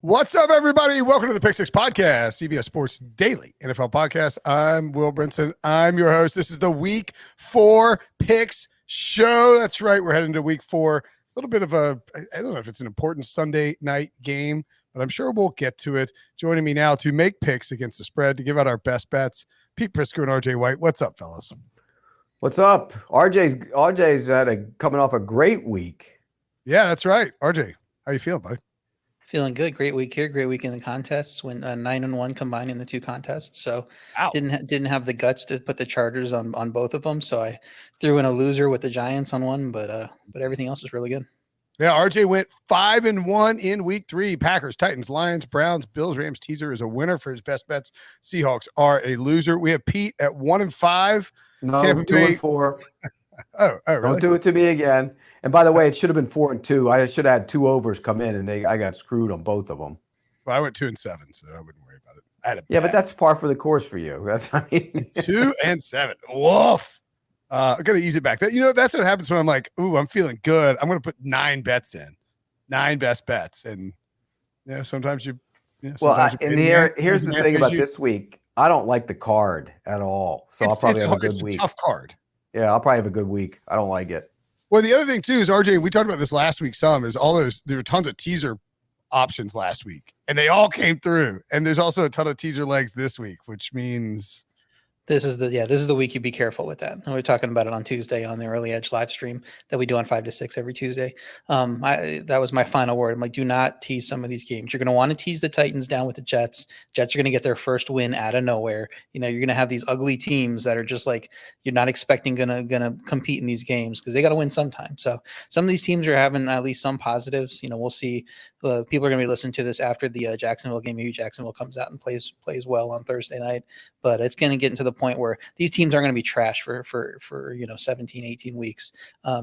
What's up, everybody? Welcome to the Pick Six Podcast, CBS Sports Daily NFL Podcast. I'm Will Brinson. I'm your host. This is the Week 4 Picks show. That's right. We're heading to Week 4. A little bit of I don't know if it's an important Sunday night game, but I'm sure we'll get to it. Joining me now to make picks against the spread, to give out our best bets, Pete Prisco and RJ White. What's up, fellas? What's up? RJ's coming off a great week. Yeah, that's right. RJ, how you feeling, buddy? Feeling good. Great week here. Great week in the contests. Went 9-1 combined in the two contests. So didn't have the guts to put the Chargers on both of them. So I threw in a loser with the Giants on one, but everything else was really good. Yeah, RJ went 5-1 in Week 3. Packers, Titans, Lions, Browns, Bills, Rams. Teaser is a winner for his best bets. Seahawks are a loser. We have Pete at 1-5. No, Tampa 2-4. Oh, really? Don't do it to me again. And by the way, it should have been 4-2. I should have had two overs come in, and I got screwed on both of them. Well, I went 2-7, so I wouldn't worry about it. But that's par for the course for you. 2-7. Woof. I got to ease it back. That's what happens when I'm like, ooh, I'm feeling good. I'm going to put 9 bets in, 9 best bets, and sometimes you. Here's the thing about this week. I don't like the card at all, so I'll probably have a good week. It's a tough card. Yeah, I'll probably have a good week. I don't like it. Well, the other thing too is, RJ, we talked about this last week some, is there were tons of teaser options last week, and they all came through. And there's also a ton of teaser legs this week, which means this is the week you be careful with that. And we were talking about it on Tuesday on the Early Edge live stream that we do on 5 to 6 every Tuesday. That was my final word. I'm like, do not tease some of these games. You're going to want to tease the Titans down with the Jets. Jets are going to get their first win out of nowhere. You're going to have these ugly teams that are just like, you're not expecting gonna compete in these games because they got to win sometime. So some of these teams are having at least some positives. We'll see. People are going to be listening to this after the Jacksonville game. Maybe Jacksonville comes out and plays well on Thursday night, but it's going to get into the point where these teams are going to be trash for 17, 18 weeks.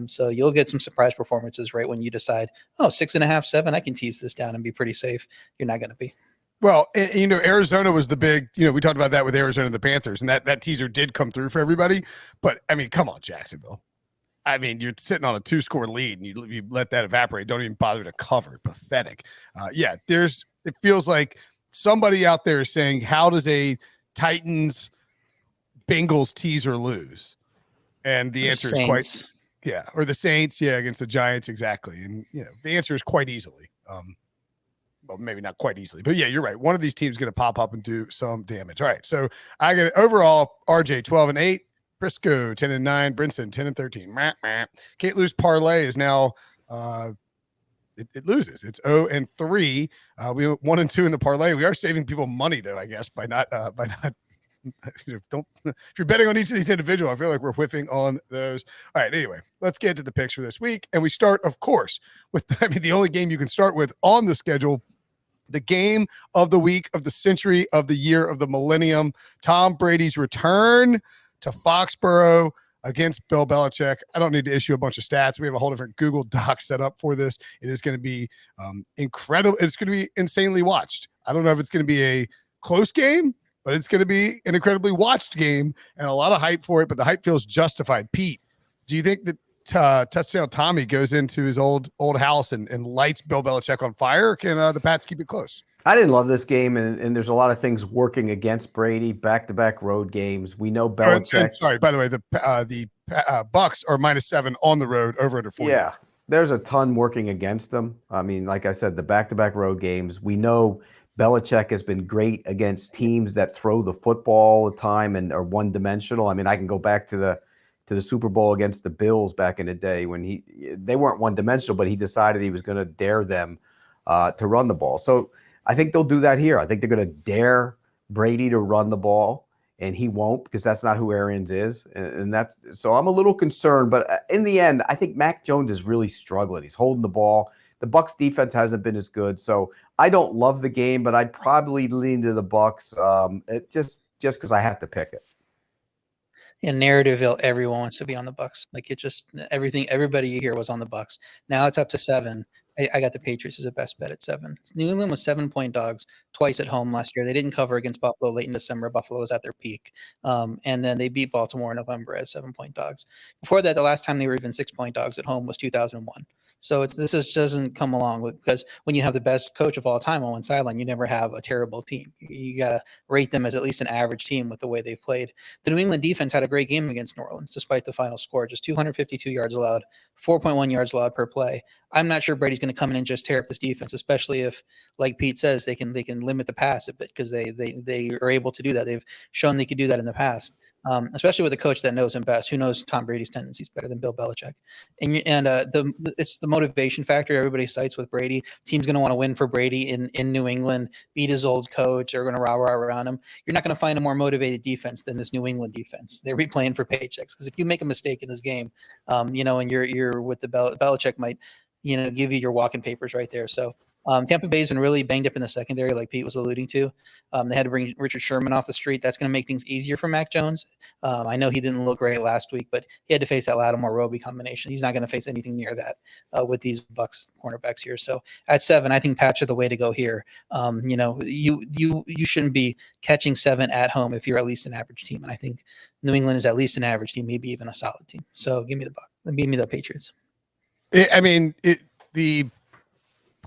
So you'll get some surprise performances right when you decide, 6.5, 7, I can tease this down and be pretty safe. You're not going to be. Well, Arizona was the big, we talked about that with Arizona and the Panthers, and that teaser did come through for everybody. But I mean, come on, Jacksonville. I mean, you're sitting on a 2-score lead and you let that evaporate. Don't even bother to cover. Pathetic. It feels like somebody out there is saying, how does a Titans Bengals teaser lose? And the answer is or the Saints, against the Giants, exactly. And the answer is quite easily. Well, maybe not quite easily, but you're right. One of these teams is going to pop up and do some damage. All right, so I get overall RJ 12-8, Prisco 10-9, Brinson 10-13. Can't lose parlay is now it loses. It's 0-3. We went 1-2 in the parlay. We are saving people money though, I guess, by not don't. If you're betting on each of these individual, I feel like we're whiffing on those. All right. Anyway, let's get to the picks for this week, and we start, of course, with the only game you can start with on the schedule, the game of the week, of the century, of the year, of the millennium. Tom Brady's return to Foxborough against Bill Belichick. I don't need to issue a bunch of stats. We have a whole different Google Doc set up for this. It is going to be incredible. It's going to be insanely watched. I don't know if it's going to be a close game, but it's going to be an incredibly watched game and a lot of hype for it, but the hype feels justified. Pete, do you think that Touchdown Tommy goes into his old house and lights Bill Belichick on fire, or can the Pats keep it close? I didn't love this game, and there's a lot of things working against Brady. Back-to-back road games. We know Belichick. Sorry, by the way, the Bucs are -7 on the road, over under 40. Yeah, there's a ton working against them. I mean, like I said, the back-to-back road games. We know Belichick has been great against teams that throw the football all the time and are one-dimensional. I mean, I can go back to the Super Bowl against the Bills back in the day when they weren't one-dimensional, but he decided he was going to dare them to run the ball. So I think they'll do that here. I think they're going to dare Brady to run the ball, and he won't, because that's not who Arians is. So I'm a little concerned, but in the end, I think Mac Jones is really struggling. He's holding the ball. The Bucs defense hasn't been as good. So I don't love the game, but I'd probably lean to the Bucs just because I have to pick it. In Narrativeville, everyone wants to be on the Bucs. Like, it just everybody you hear was on the Bucs. Now it's up to 7. I got the Patriots as a best bet at 7. New England was 7-point dogs twice at home last year. They didn't cover against Buffalo late in December. Buffalo was at their peak. And then they beat Baltimore in November as 7-point dogs. Before that, the last time they were even 6-point dogs at home was 2001. So this doesn't come along with, because when you have the best coach of all time on one sideline, you never have a terrible team. You got to rate them as at least an average team with the way they played. The New England defense had a great game against New Orleans, despite the final score, just 252 yards allowed, 4.1 yards allowed per play. I'm not sure Brady's going to come in and just tear up this defense, especially if, like Pete says, they can limit the pass a bit, because they are able to do that. They've shown they could do that in the past. Especially with a coach that knows him best, who knows Tom Brady's tendencies better than Bill Belichick. It's the motivation factor everybody cites with Brady. Team's going to want to win for Brady in New England, beat his old coach. They're going to rah-rah around him. You're not going to find a more motivated defense than this New England defense. They're replaying for paychecks, because if you make a mistake in this game, and you're with the Belichick might, give you your walking papers right there. So Tampa Bay's been really banged up in the secondary, like Pete was alluding to. They had to bring Richard Sherman off the street. That's going to make things easier for Mac Jones. I know he didn't look great last week, but he had to face that Lattimore-Roby combination. He's not going to face anything near that with these Bucs cornerbacks here. So at 7, I think Pats are the way to go here. You shouldn't be catching 7 at home if you're at least an average team. And I think New England is at least an average team, maybe even a solid team. So give me the Bucs. Give me the Patriots. The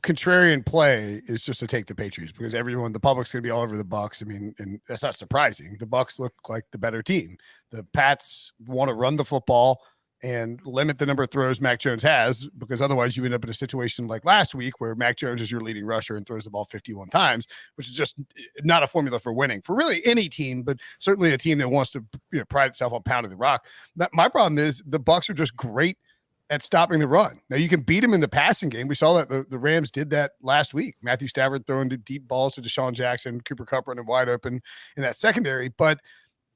contrarian play is just to take the Patriots, because the public's going to be all over the Bucs. And that's not surprising. The Bucs look like the better team. The Pats want to run the football and limit the number of throws Mac Jones has, because otherwise you end up in a situation like last week where Mac Jones is your leading rusher and throws the ball 51 times, which is just not a formula for winning for really any team, but certainly a team that wants to pride itself on pounding the rock. My problem is the Bucs are just great at stopping the run. Now, you can beat them in the passing game. We saw that the Rams did that last week. Matthew Stafford throwing deep balls to Deshaun Jackson, Cooper Kupp running wide open in that secondary. But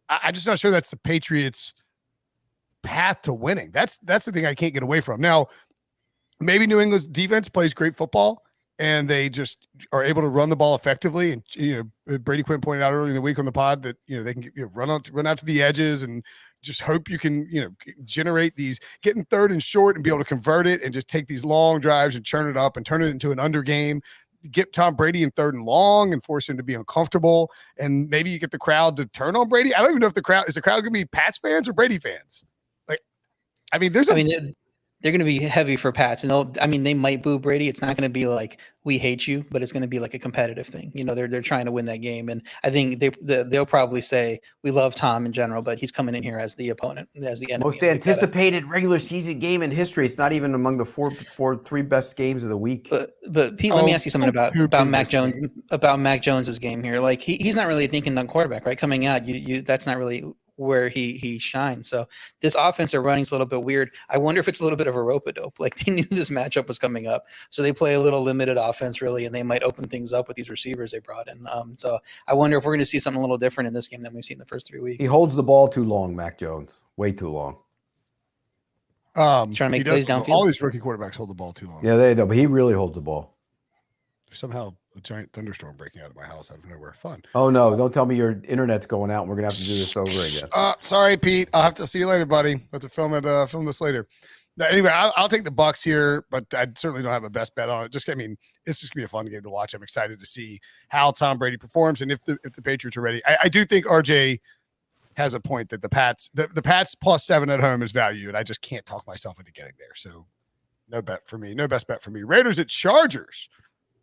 I'm just not sure that's the Patriots' path to winning. That's the thing I can't get away from. Now, maybe New England's defense plays great football and they just are able to run the ball effectively. And, Brady Quinn pointed out earlier in the week on the pod that, they can run out to the edges and just hope you can, generate these, getting third and short and be able to convert it and just take these long drives and churn it up and turn it into an under game. Get Tom Brady in 3rd and long and force him to be uncomfortable. And maybe you get the crowd to turn on Brady. I don't even know if the crowd going to be Pats fans or Brady fans. They're going to be heavy for Pats, and they might boo Brady. It's not going to be like we hate you, but it's going to be like a competitive thing. They're trying to win that game, and I think they'll probably say we love Tom in general, but he's coming in here as the opponent, as the enemy. Most anticipated regular season game in history. It's not even among the three best games of the week. But Pete, let me ask you something about Mac Jones, about Mac Jones's game here. Like he's not really a dink and dunk quarterback, right? Coming out, that's not really where he shines. So this offensive running's a little bit weird. I wonder if it's a little bit of a rope-a-dope. Like they knew this matchup was coming up, so they play a little limited offense really, and they might open things up with these receivers they brought in. So I wonder if we're going to see something a little different in this game than we've seen the first 3 weeks. He holds the ball too long, Mac Jones. Way too long. Trying to make plays downfield. All these rookie quarterbacks hold the ball too long. Yeah, they do, but he really holds the ball. Somehow a giant thunderstorm breaking out of my house out of nowhere. Fun. Oh no! Don't tell me your internet's going out and we're gonna have to do this over again. Sorry, Pete. I'll have to see you later, buddy. I'll have to film this later. Now, anyway, I'll take the Bucs here, but I certainly don't have a best bet on it. It's just gonna be a fun game to watch. I'm excited to see how Tom Brady performs and if the Patriots are ready. I do think RJ has a point that the Pats +7 at home is value, and I just can't talk myself into getting there. So no bet for me. No best bet for me. Raiders at Chargers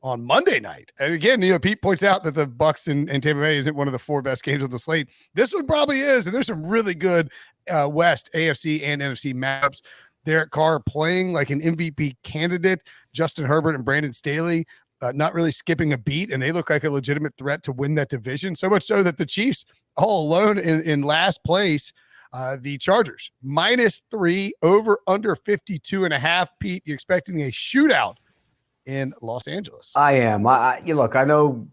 on Monday night. And again, Pete points out that the Bucs in Tampa Bay isn't one of the 4 best games on the slate. This one probably is, and there's some really good West, AFC, and NFC matchups. Derek Carr playing like an MVP candidate. Justin Herbert and Brandon Staley not really skipping a beat, and they look like a legitimate threat to win that division. So much so that the Chiefs all alone in last place. The Chargers -3 over under 52.5. Pete, you expecting a shootout in Los Angeles? I am. Look, I know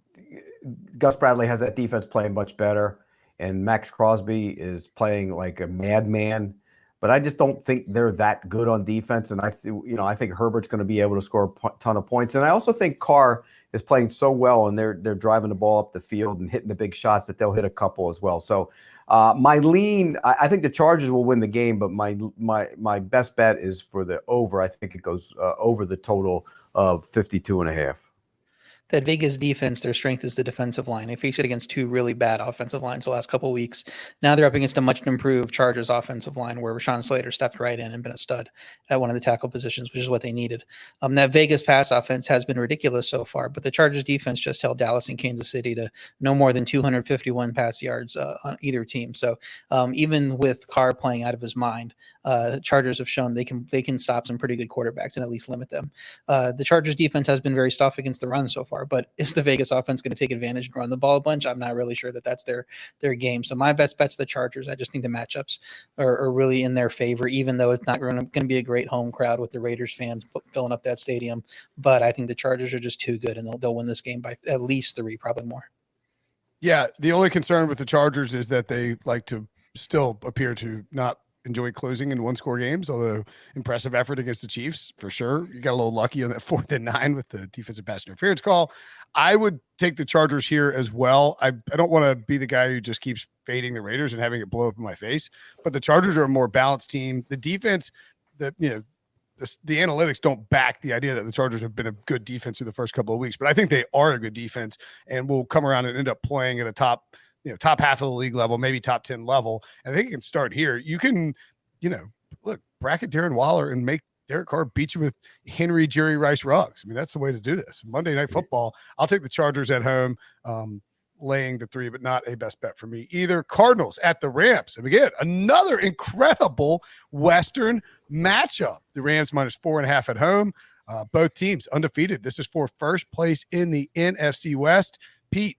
Gus Bradley has that defense playing much better, and Max Crosby is playing like a madman. But I just don't think they're that good on defense, and I think Herbert's going to be able to score a ton of points. And I also think Carr is playing so well, and they're driving the ball up the field and hitting the big shots that they'll hit a couple as well. So my lean, I think the Chargers will win the game, but my best bet is for the over. I think it goes over the total of 52.5. that Vegas defense, their strength is the defensive line. They faced it against two really bad offensive lines the last couple of weeks. Now they're up against a much improved Chargers offensive line where Rashawn Slater stepped right in and been a stud at one of the tackle positions, which is what they needed. That Vegas pass offense has been ridiculous so far, but the Chargers defense just held Dallas and Kansas City to no more than 251 pass yards on either team. So even with Carr playing out of his mind, Chargers have shown they can stop some pretty good quarterbacks and at least limit them. The Chargers defense has been very tough against the run so far, but is the Vegas offense going to take advantage and run the ball a bunch? I'm not really sure that that's their game. So my best bet's the Chargers. I just think the matchups are really in their favor, even though it's not going to be a great home crowd with the Raiders fans filling up that stadium. But I think the Chargers are just too good, and they'll win this game by at least 3, probably more. Yeah, the only concern with the Chargers is that they like to still appear to not enjoy closing in one-score games, although impressive effort against the Chiefs, for sure. You got a little lucky on that 4th and 9 with the defensive pass interference call. I would take the Chargers here as well. I don't want to be the guy who just keeps fading the Raiders and having it blow up in my face, but the Chargers are a more balanced team. The defense, the analytics don't back the idea that the Chargers have been a good defense through the first couple of weeks, but I think they are a good defense and will come around and end up playing at a top half of the league level, maybe top 10 level. And I think you can start here. You can, look, bracket Darren Waller and make Derek Carr beat you with Henry, Jerry Rice rugs. I mean, that's the way to do this. Monday Night Football, I'll take the Chargers at home, laying the 3, but not a best bet for me either. Cardinals at the Rams. And again, another incredible Western matchup. The Rams -4.5 at home. Both teams undefeated. This is for first place in the NFC West. Pete,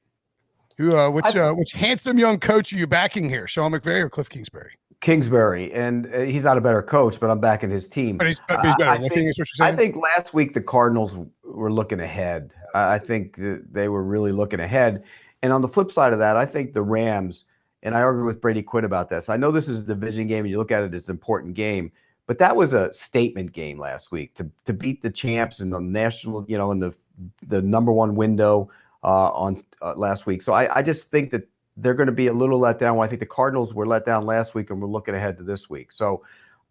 which handsome young coach are you backing here? Sean McVay or Cliff Kingsbury? Kingsbury, and he's not a better coach, but I'm backing his team. But he's better looking, is what you're saying? I think last week the Cardinals were looking ahead. I think they were really looking ahead. And on the flip side of that, I think the Rams, and I argue with Brady Quinn about this. I know this is a division game, and you look at it as an important game, but that was a statement game last week to beat the champs in the national, in the number one window on last week. So I just think that they're going to be a little let down. I think the Cardinals were let down last week, and we're looking ahead to this week. So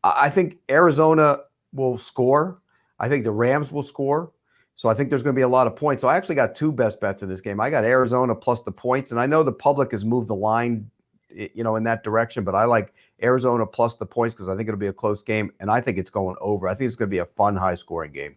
I think Arizona will score. I think the Rams will score. So I think there's going to be a lot of points. So I actually got 2 best bets in this game. I got Arizona plus the points, and I know the public has moved the line, in that direction, but I like Arizona plus the points because I think it'll be a close game, and I think it's going over. I think it's going to be a fun, high-scoring game.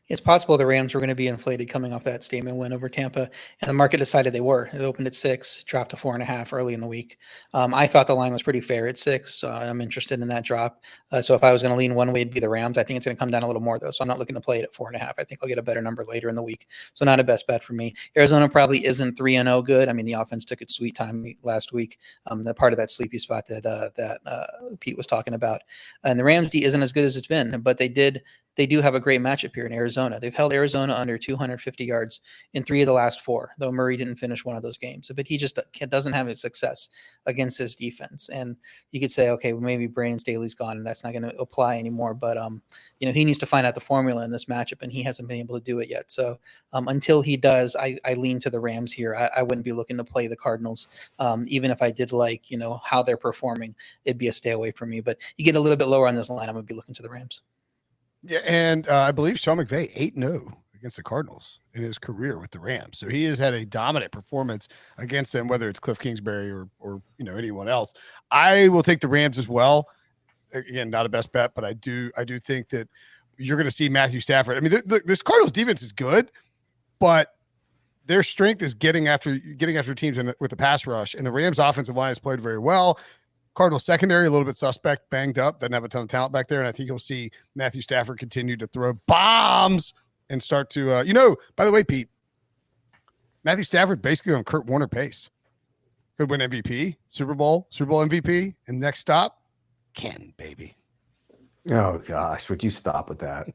It's possible the Rams were going to be inflated coming off that statement win over Tampa, and the market decided they were. It opened at 6, dropped to 4.5 early in the week. I thought the line was pretty fair at 6, so I'm interested in that drop. So if I was going to lean one way, it'd be the Rams. I think it's going to come down a little more, though, so I'm not looking to play it at 4.5. I think I'll get a better number later in the week, so not a best bet for me. Arizona probably isn't 3-0 good. I mean, the offense took its sweet time last week, the part of that sleepy spot that Pete was talking about. And the Rams D isn't as good as it's been, but they do have a great matchup here in Arizona. They've held Arizona under 250 yards in 3 of the last 4, though Murray didn't finish one of those games. But he just doesn't have any success against this defense. And you could say, okay, well, maybe Brandon Staley's gone and that's not going to apply anymore. But, he needs to find out the formula in this matchup, and he hasn't been able to do it yet. So until he does, I lean to the Rams here. I wouldn't be looking to play the Cardinals. Even if I did like, how they're performing, it'd be a stay away from me. But you get a little bit lower on this line, I'm going to be looking to the Rams. Yeah, and I believe Sean McVay 8-0 against the Cardinals in his career with the Rams. So he has had a dominant performance against them, whether it's Cliff Kingsbury or anyone else. I will take the Rams as well. Again, not a best bet, but I do think that you're going to see Matthew Stafford. I mean, this Cardinals defense is good, but their strength is getting after teams with the pass rush, and the Rams offensive line has played very well. Cardinals secondary, a little bit suspect, banged up, doesn't have a ton of talent back there. And I think you'll see Matthew Stafford continue to throw bombs and start to, by the way, Pete, Matthew Stafford basically on Kurt Warner pace. Could win MVP, Super Bowl MVP, and next stop, Canton, baby. Oh gosh, would you stop with that?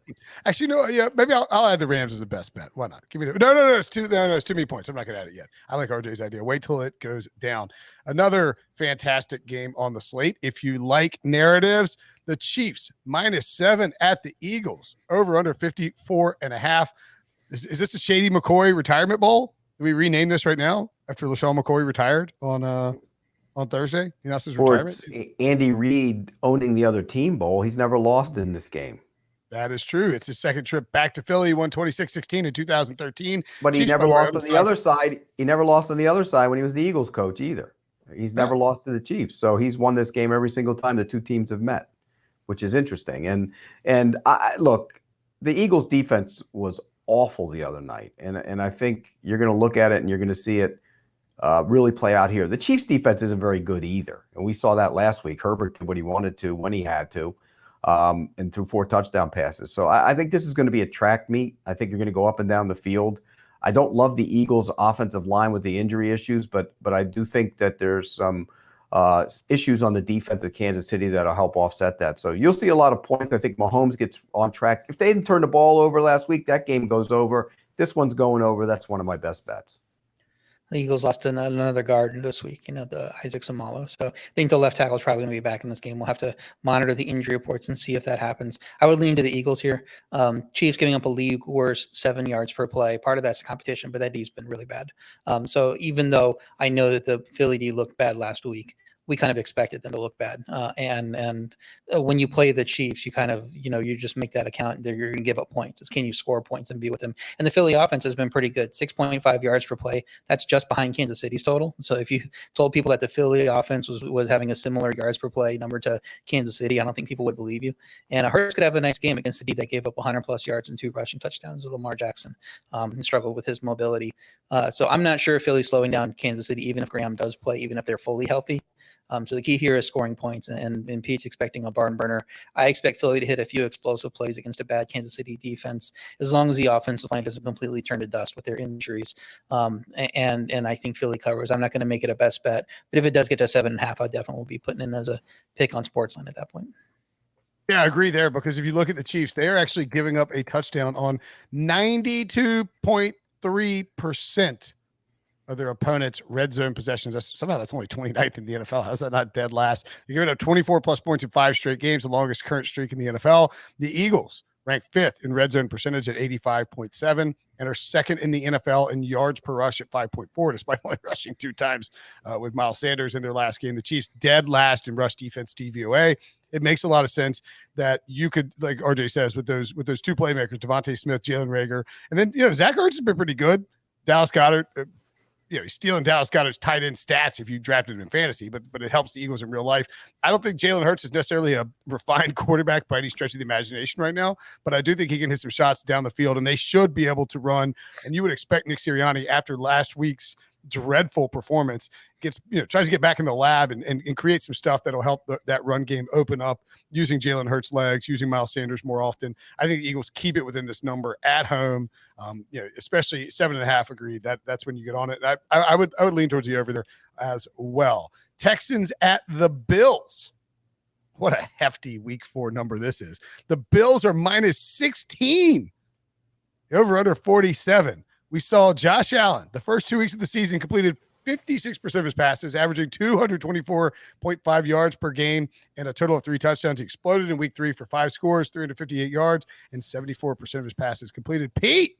Actually, maybe I'll add the Rams as the best bet. Why not? Give me no. It's too many points. I'm not going to add it yet. I like RJ's idea. Wait till it goes down. Another fantastic game on the slate. If you like narratives, the Chiefs -7 at the Eagles. Over under 54.5. Is this a Shady McCoy retirement bowl? Do we rename this right now after LaShawn McCoy retired on Thursday? That's his retirement. Andy Reid owning the other team bowl. He's never lost in this game. That is true. It's his second trip back to Philly. He won 26-16 in 2013. But he Chiefs, never by the way, lost on the other side. He never lost on the other side when he was the Eagles coach either. He's never lost to the Chiefs. So he's won this game every single time the two teams have met, which is interesting. And look, the Eagles defense was awful the other night. And I think you're going to look at it and you're going to see it really play out here. The Chiefs defense isn't very good either. And we saw that last week. Herbert did what he wanted to when he had to. And threw 4 touchdown passes. So I think this is going to be a track meet. I think you're going to go up and down the field. I don't love the Eagles' offensive line with the injury issues, but I do think that there's some issues on the defense of Kansas City that'll help offset that. So you'll see a lot of points. I think Mahomes gets on track. If they didn't turn the ball over last week, that game goes over. This one's going over. That's one of my best bets. The Eagles lost another guard this week, the Isaac Samalo. So I think the left tackle is probably going to be back in this game. We'll have to monitor the injury reports and see if that happens. I would lean to the Eagles here. Chiefs giving up a league worst 7 yards per play. Part of that's the competition, but that D's been really bad. So even though I know that the Philly D looked bad last week, we kind of expected them to look bad. And when you play the Chiefs, you kind of, you just make that account that you're going to give up points. It's can you score points and be with them? And the Philly offense has been pretty good. 6.5 yards per play. That's just behind Kansas City's total. So if you told people that the Philly offense was having a similar yards per play number to Kansas City, I don't think people would believe you. And Hurts could have a nice game against the D that gave up 100 plus yards and 2 rushing touchdowns to Lamar Jackson and struggled with his mobility. So I'm not sure if Philly's slowing down Kansas City, even if Graham does play, even if they're fully healthy. So the key here is scoring points, and Pete's expecting a barn burner. I expect Philly to hit a few explosive plays against a bad Kansas City defense, as long as the offensive line doesn't completely turn to dust with their injuries. And I think Philly covers. I'm not going to make it a best bet, but if it does get to 7.5, I definitely will be putting in as a pick on Sportsline at that point. Yeah, I agree there, because if you look at the Chiefs, they are actually giving up a touchdown on 92.3% of their opponents' red zone possessions. That's only 29th in the NFL. How's that not dead last? They're giving up 24 plus points in 5 straight games, the longest current streak in the NFL. The Eagles rank 5th in red zone percentage at 85.7 and are 2nd in the NFL in yards per rush at 5.4, despite only rushing 2 times with Miles Sanders in their last game. The Chiefs dead last in rush defense DVOA. It makes a lot of sense that you could, like RJ says, with those 2 playmakers, Devontae Smith, Jalen Reagor, and then Zach Ertz has been pretty good. Dallas Goedert, he's stealing Dallas Goedert's tight end stats if you drafted him in fantasy, but it helps the Eagles in real life. I don't think Jalen Hurts is necessarily a refined quarterback by any stretch of the imagination right now, but I do think he can hit some shots down the field, and they should be able to run. And you would expect Nick Sirianni, after last week's dreadful performance, tries to get back in the lab and create some stuff that'll help that run game open up using Jalen Hurts' legs, using Miles Sanders more often. I think the Eagles keep it within this number at home, especially 7.5. Agreed. That's when you get on it. And I would lean towards the over there as well. Texans at the Bills. What a hefty week 4 number this is. The Bills are minus 16. Over under 47. We saw Josh Allen, the first 2 weeks of the season, completed 56% of his passes, averaging 224.5 yards per game and a total of 3 touchdowns. He exploded in week 3 for 5 scores, 358 yards, and 74% of his passes completed. Pete,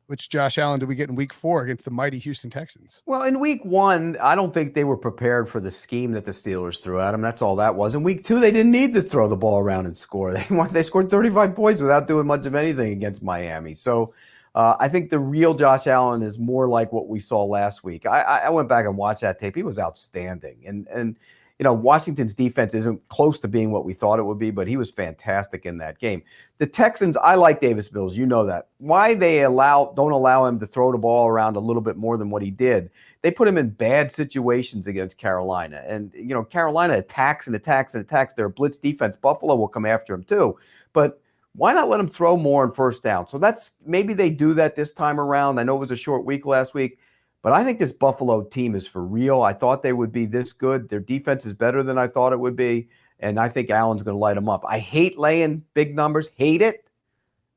which Josh Allen did we get in week 4 against the mighty Houston Texans? Well, in week 1, I don't think they were prepared for the scheme that the Steelers threw at them. That's all that was. In week 2, they didn't need to throw the ball around and score. They scored 35 points without doing much of anything against Miami. So I think the real Josh Allen is more like what we saw last week. I went back and watched that tape. He was outstanding. And Washington's defense isn't close to being what we thought it would be, but he was fantastic in that game. The Texans, I like Davis Mills. You know that. Why they don't allow him to throw the ball around a little bit more than what he did. They put him in bad situations against Carolina. And, Carolina attacks and attacks and attacks. Their blitz defense. Buffalo will come after him too. But why not let them throw more on first down? So maybe they do that this time around. I know it was a short week last week, but I think this Buffalo team is for real. I thought they would be this good. Their defense is better than I thought it would be, and I think Allen's going to light them up. I hate laying big numbers, hate it,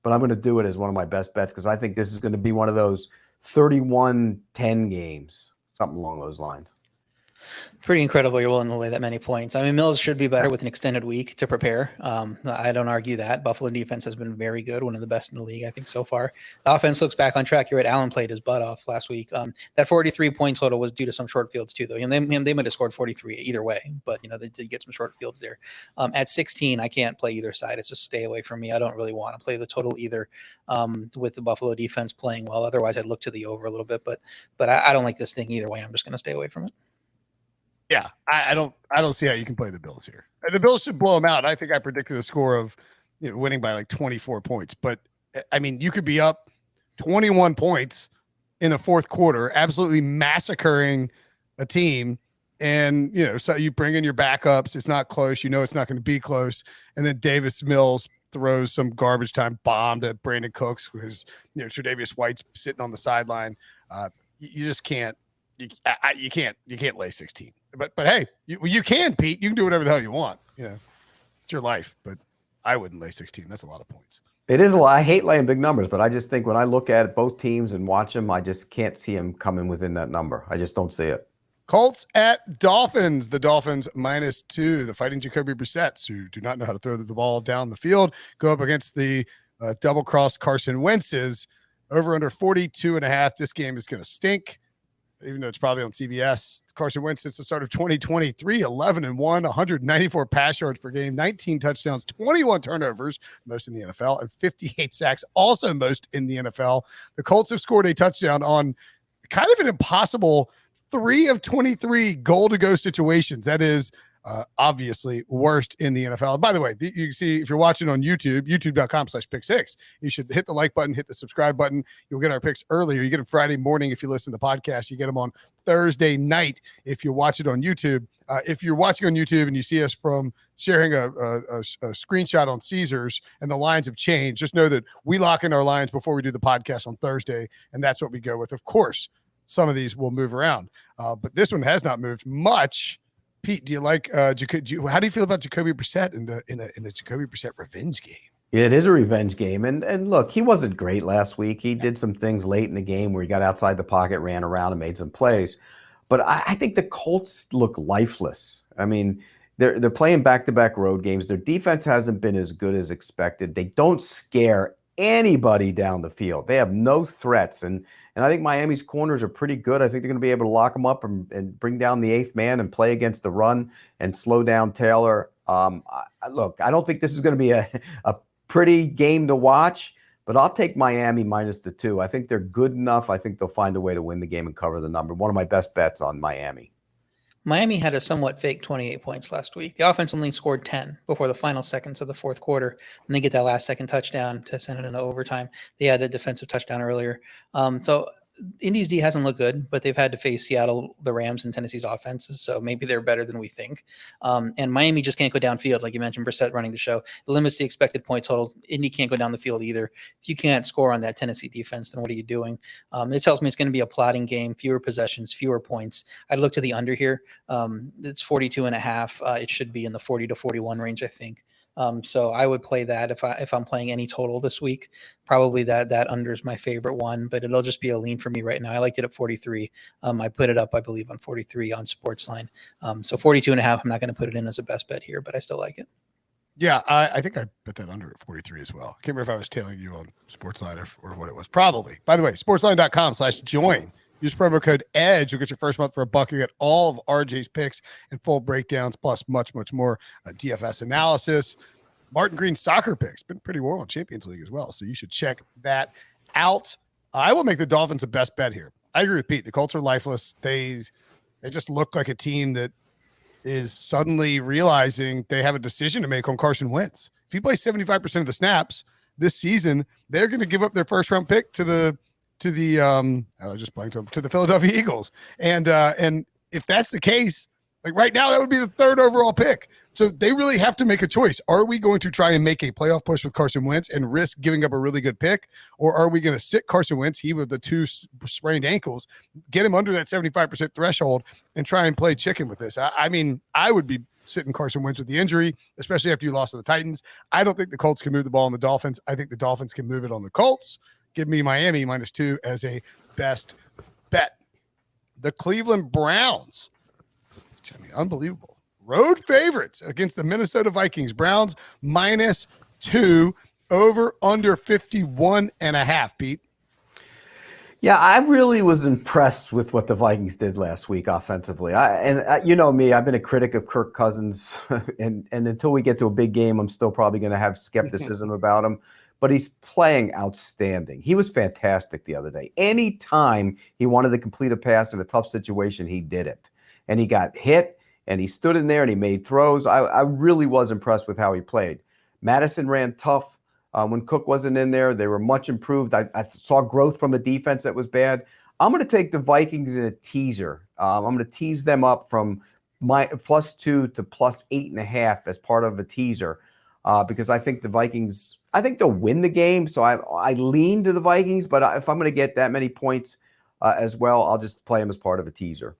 but I'm going to do it as one of my best bets because I think this is going to be one of those 31-10 games, something along those lines. Pretty incredible you're willing to lay that many points. I mean, Mills should be better with an extended week to prepare. I don't argue that. Buffalo defense has been very good, one of the best in the league, I think, so far. The offense looks back on track. You're right. Allen played his butt off last week. That 43-point total was due to some short fields too, though. And they might have scored 43 either way, but they did get some short fields there. At 16, I can't play either side. It's just stay away from me. I don't really want to play the total either with the Buffalo defense playing well. Otherwise, I'd look to the over a little bit, but I don't like this thing either way. I'm just going to stay away from it. Yeah, I don't see how you can play the Bills here. The Bills should blow them out. I think I predicted a score of winning by like 24 points. But, I mean, you could be up 21 points in the fourth quarter, absolutely massacring a team. And, so you bring in your backups. It's not close. It's not going to be close. And then Davis Mills throws some garbage time bomb to Brandon Cooks because, Tre'Davious White's sitting on the sideline. You just can't. You can't lay 16. But hey, you can, Pete. You can do whatever the hell you want. It's your life. But I wouldn't lay 16. That's a lot of points. It is a lot. I hate laying big numbers, but I just think when I look at both teams and watch them, I just can't see them coming within that number. I just don't see it. Colts at Dolphins. The Dolphins -2. The Fighting Jacoby Brissetts, who do not know how to throw the ball down the field, go up against the double-crossed Carson Wentz's. Over under 42.5. This game is going to stink. Even though it's probably on CBS. Carson Wentz since the start of 2023, 11-1, 194 pass yards per game, 19 touchdowns, 21 turnovers, most in the NFL, and 58 sacks, also most in the NFL. The Colts have scored a touchdown on kind of an impossible 3 of 23 goal-to-go situations. That is obviously worst in the NFL. And by the way, you can see if you're watching on YouTube, youtube.com/pick6, you should hit the like button, hit the subscribe button. You'll get our picks earlier. You get them Friday morning if you listen to the podcast. You get them on Thursday night if you watch it on YouTube. If you're watching on YouTube and you see us from sharing a screenshot on Caesars and the lines have changed, just know that we lock in our lines before we do the podcast on Thursday, and that's what we go with. Of course, some of these will move around, but this one has not moved much. Pete, do you like how do you feel about Jacoby Brissett in the Jacoby Brissett revenge game? It is a revenge game. And look, he wasn't great last week. He did some things late in the game where he got outside the pocket, ran around, and made some plays. But I think the Colts look lifeless. I mean, they're playing back-to-back road games. Their defense hasn't been as good as expected. They don't scare anybody down the field. They have no threats. And I think Miami's corners are pretty good. I think they're going to be able to lock them up and bring down the 8th man and play against the run and slow down Taylor. Look, I don't think this is going to be a pretty game to watch, but I'll take Miami -2. I think they're good enough. I think they'll find a way to win the game and cover the number. One of my best bets on Miami. Miami had a somewhat fake 28 points last week. The offense only scored 10 before the final seconds of the fourth quarter, and they get that last second touchdown to send it into overtime. They had a defensive touchdown earlier. So Indy's D hasn't looked good, but they've had to face Seattle, the Rams, and Tennessee's offenses, so maybe they're better than we think. And Miami just can't go downfield, like you mentioned, Brissett running the show. It limits the expected point total. Indy can't go down the field either. If you can't score on that Tennessee defense, then what are you doing? It tells me it's going to be a plotting game, fewer possessions, fewer points. I'd look to the under here. It's 42.5. It should be in the 40 to 41 range, I think. So I would play that if I'm playing any total this week. Probably that under is my favorite one, but it'll just be a lean for me right now. I liked it at 43. I put it up, I believe, on 43 on Sportsline. So 42.5. I'm not going to put it in as a best bet here, but I still like it. Yeah, I think I bet that under at 43 as well. I can't remember if I was tailing you on Sportsline or what it was. Probably. By the way, sportsline.com/join. Use promo code EDGE. You'll get your first month for $1. You get all of RJ's picks and full breakdowns, plus much, much more DFS analysis. Martin Green's soccer picks. Been pretty warm on Champions League as well, so you should check that out. I will make the Dolphins the best bet here. I agree with Pete. The Colts are lifeless. They just look like a team that is suddenly realizing they have a decision to make on Carson Wentz. If he plays 75% of the snaps this season, they're going to give up their first-round pick to the Philadelphia Eagles. And if that's the case, like right now, that would be the 3rd overall pick. So they really have to make a choice. Are we going to try and make a playoff push with Carson Wentz and risk giving up a really good pick? Or are we going to sit Carson Wentz, he with the 2 sprained ankles, get him under that 75% threshold and try and play chicken with this? I mean, I would be sitting Carson Wentz with the injury, especially after you lost to the Titans. I don't think the Colts can move the ball on the Dolphins. I think the Dolphins can move it on the Colts. Give me Miami -2 as a best bet. The Cleveland Browns I mean, unbelievable. Road favorites against the Minnesota Vikings. Browns -2, over under 51.5, Pete. Yeah, I really was impressed with what the Vikings did last week offensively. You know me, I've been a critic of Kirk Cousins, and until we get to a big game, I'm still probably going to have skepticism about him. But he's playing outstanding. He was fantastic the other day. Anytime he wanted to complete a pass in a tough situation, he did it. And he got hit, and he stood in there, and he made throws. I really was impressed with how he played. Madison ran tough. When Cook wasn't in there, they were much improved. I saw growth from a defense that was bad. I'm going to take the Vikings in a teaser. I'm going to tease them up from my +2 to +8.5 as part of a teaser because I think the Vikings, I think they'll win the game. So I lean to the Vikings, but if I'm going to get that many points as well, I'll just play them as part of a teaser.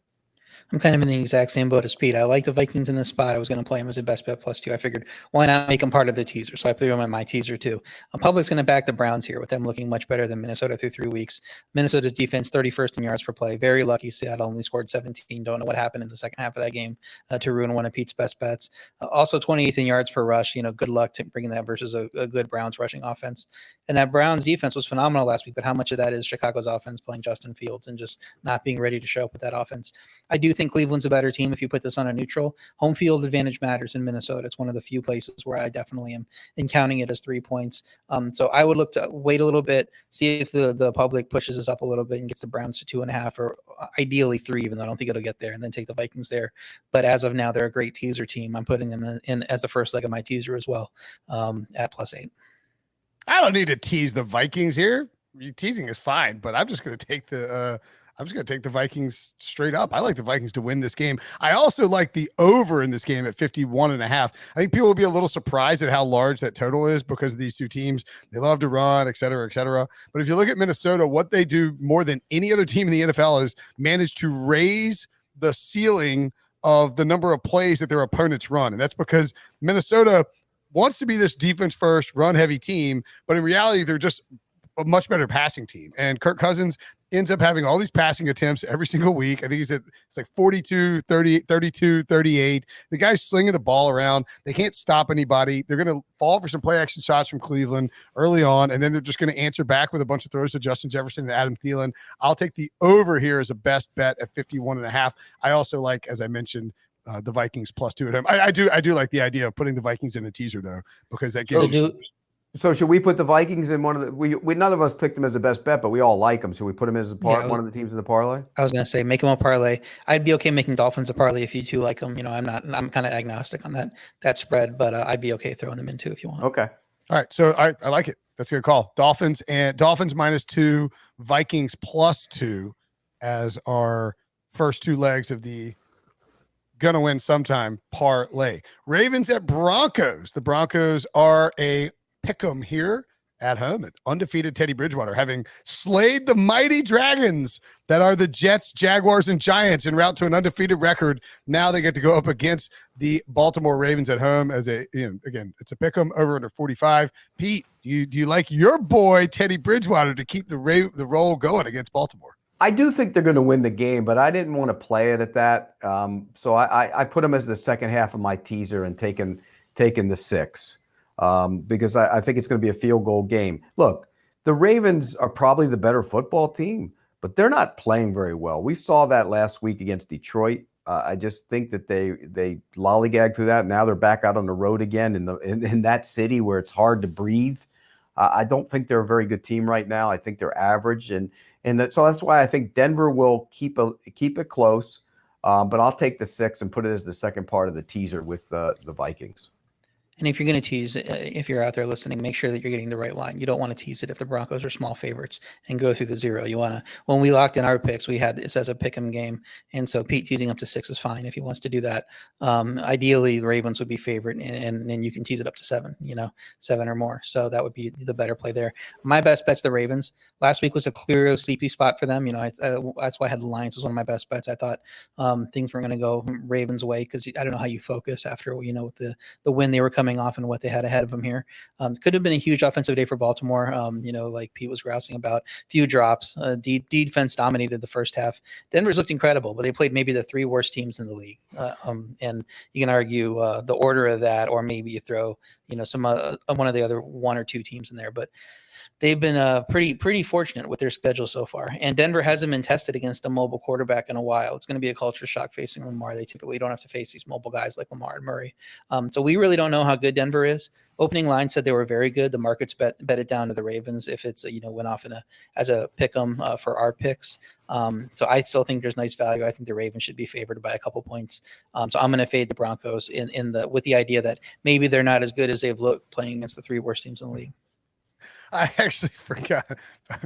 I'm kind of in the exact same boat as Pete. I like the Vikings in this spot. I was going to play them as a best bet +2. I figured, why not make them part of the teaser? So I threw them in my teaser too. Public's going to back the Browns here with them looking much better than Minnesota through 3 weeks. Minnesota's defense, 31st in yards per play. Very lucky Seattle only scored 17. Don't know what happened in the second half of that game to ruin one of Pete's best bets. Also 28th in yards per rush. Good luck to bringing that versus a good Browns rushing offense. And that Browns defense was phenomenal last week, but how much of that is Chicago's offense playing Justin Fields and just not being ready to show up with that offense? I do think Cleveland's a better team if you put this on a neutral. Home field advantage matters in Minnesota. It's one of the few places where I definitely am in counting it as 3 points. So I would look to wait a little bit, see if the public pushes us up a little bit and gets the Browns to 2.5 or ideally 3, even though I don't think it'll get there, and then take the Vikings there. But as of now, they're a great teaser team. I'm putting them in as the first leg of my teaser as well at +8. I don't need to tease the Vikings here. Teasing is fine, but I'm just going to take the Vikings straight up. I like the Vikings to win this game. I also like the over in this game at 51.5. I think people will be a little surprised at how large that total is because of these two teams. They love to run, et cetera, et cetera. But if you look at Minnesota, what they do more than any other team in the NFL is manage to raise the ceiling of the number of plays that their opponents run. And that's because Minnesota wants to be this defense first, run heavy team, but in reality, they're just a much better passing team. And Kirk Cousins ends up having all these passing attempts every single week. I think it's like 42, 30, 32, 38. The guy's slinging the ball around. They can't stop anybody. They're going to fall for some play action shots from Cleveland early on, and then they're just going to answer back with a bunch of throws to Justin Jefferson and Adam Thielen. I'll take the over here as a best bet at 51.5. I also like, as I mentioned, the Vikings +2 at home. I do like the idea of putting the Vikings in a teaser though, because that gives So should we put the Vikings in one of the? We none of us picked them as a best bet, but we all like them. Should we put them as one of the teams in the parlay? I was going to say make them a parlay. I'd be okay making Dolphins a parlay if you two like them. I'm kind of agnostic on that spread, but I'd be okay throwing them in too if you want. Okay. All right. So I like it. That's a good call. Dolphins -2, Vikings +2 as our first two legs of the gonna win sometime parlay. Ravens at Broncos. The Broncos are a pick'em here at home at undefeated Teddy Bridgewater, having slayed the mighty dragons that are the Jets, Jaguars, and Giants en route to an undefeated record. Now they get to go up against the Baltimore Ravens at home as again, it's a pick'em over under 45. Pete, do you like your boy Teddy Bridgewater to keep the roll going against Baltimore? I do think they're going to win the game, but I didn't want to play it at that. So I put them as the second half of my teaser and taking the 6. Because I think it's going to be a field goal game. Look, the Ravens are probably the better football team, but they're not playing very well. We saw that last week against Detroit. I just think that they lollygagged through that. Now they're back out on the road again in that city where it's hard to breathe. I don't think they're a very good team right now. I think they're average, so that's why I think Denver will keep it close. But I'll take the 6 and put it as the second part of the teaser with the Vikings. And if you're going to tease, if you're out there listening, make sure that you're getting the right line. You don't want to tease it if the Broncos are small favorites and go through the 0. You want to, when we locked in our picks, we had this as a pick 'em game. And so Pete teasing up to 6 is fine if he wants to do that. Ideally, the Ravens would be favorite, and you can tease it up to 7, 7 or more. So that would be the better play there. My best bet's the Ravens. Last week was a clear sleepy spot for them. That's why I had the Lions as one of my best bets. I thought things were going to go Ravens' way because I don't know how you focus after, with the win they were coming coming off and what they had ahead of them here. Could have been a huge offensive day for Baltimore. Like Pete was grousing about, few drops. Defense dominated the first half. Denver's looked incredible, but they played maybe the 3 worst teams in the league. And you can argue the order of that, or maybe you throw, some one of the other 1 or 2 teams in there, but they've been pretty fortunate with their schedule so far. And Denver hasn't been tested against a mobile quarterback in a while. It's going to be a culture shock facing Lamar. They typically don't have to face these mobile guys like Lamar and Murray. So we really don't know how good Denver is. Opening line said they were very good. The market's bet it down to the Ravens if it's went off as a pick 'em for our picks. So I still think there's nice value. I think the Ravens should be favored by a couple points. So I'm going to fade the Broncos with the idea that maybe they're not as good as they've looked playing against the 3 worst teams in the league. I actually forgot.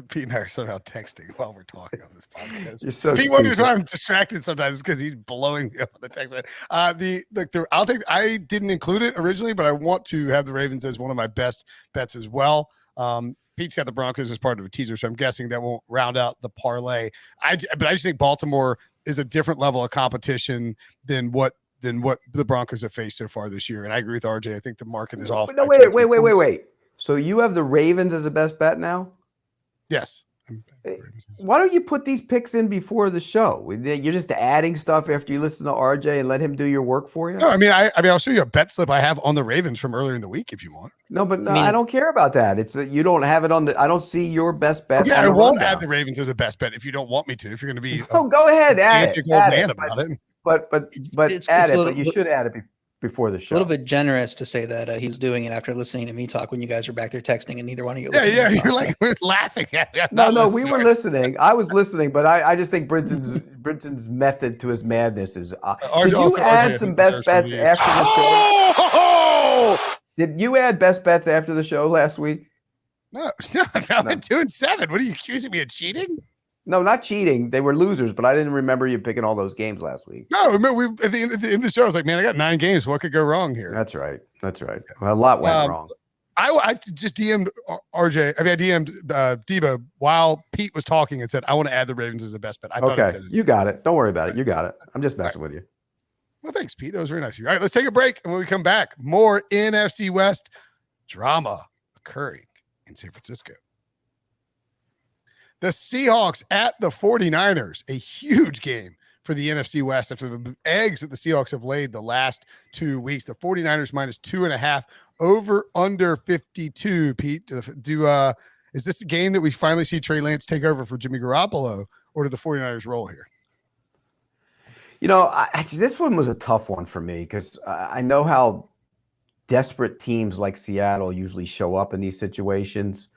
Pete and I are somehow texting while we're talking on this podcast. You're so Pete wonders why I'm distracted sometimes because he's blowing me up on the text line. I didn't include it originally, but I want to have the Ravens as one of my best bets as well. Pete's got the Broncos as part of a teaser, so I'm guessing that won't round out the parlay. But I just think Baltimore is a different level of competition than what the Broncos have faced so far this year. And I agree with RJ. I think the market is off. No, wait. So you have the Ravens as a best bet now? Yes. Why don't you put these picks in before the show? You're just adding stuff after you listen to RJ and let him do your work for you? No, I mean, I'll show you a bet slip I have on the Ravens from earlier in the week if you want. No, but I don't care about that. It's that you don't have it on I don't see your best bet. Yeah, I won't add the Ravens as a best bet if you don't want me to. If you're going to be go ahead, add it. About it. But add it. But you should add it before the show. It's a little bit generous to say that he's doing it after listening to me talk when you guys are back there texting and neither one of you. Yeah, you're like we're laughing at me. No, we were listening. I was listening, but I just think Brinson's method to his madness is. Did you add some best bets after the show? Did you add best bets after the show last week? No. I'm at 2-7. What are you accusing me of cheating? No, not cheating. They were losers, but I didn't remember you picking all those games last week. No, remember at the end of the show, I was like, man, I got 9 games. What could go wrong here? That's right. Well, a lot went wrong. I just DM'd RJ. I DM'd Debo while Pete was talking and said, I want to add the Ravens as the best bet. I thought okay, you got it. Don't worry about it. You got it. I'm just messing with you. Well, thanks, Pete. That was very nice of you. All right, let's take a break. And when we come back, more NFC West drama occurring in San Francisco. The Seahawks at the 49ers, a huge game for the NFC West after the eggs that the Seahawks have laid the last 2 weeks. The 49ers minus 2.5 over under 52. Pete, is this a game that we finally see Trey Lance take over for Jimmy Garoppolo, or do the 49ers roll here? This one was a tough one for me because I know how desperate teams like Seattle usually show up in these situations.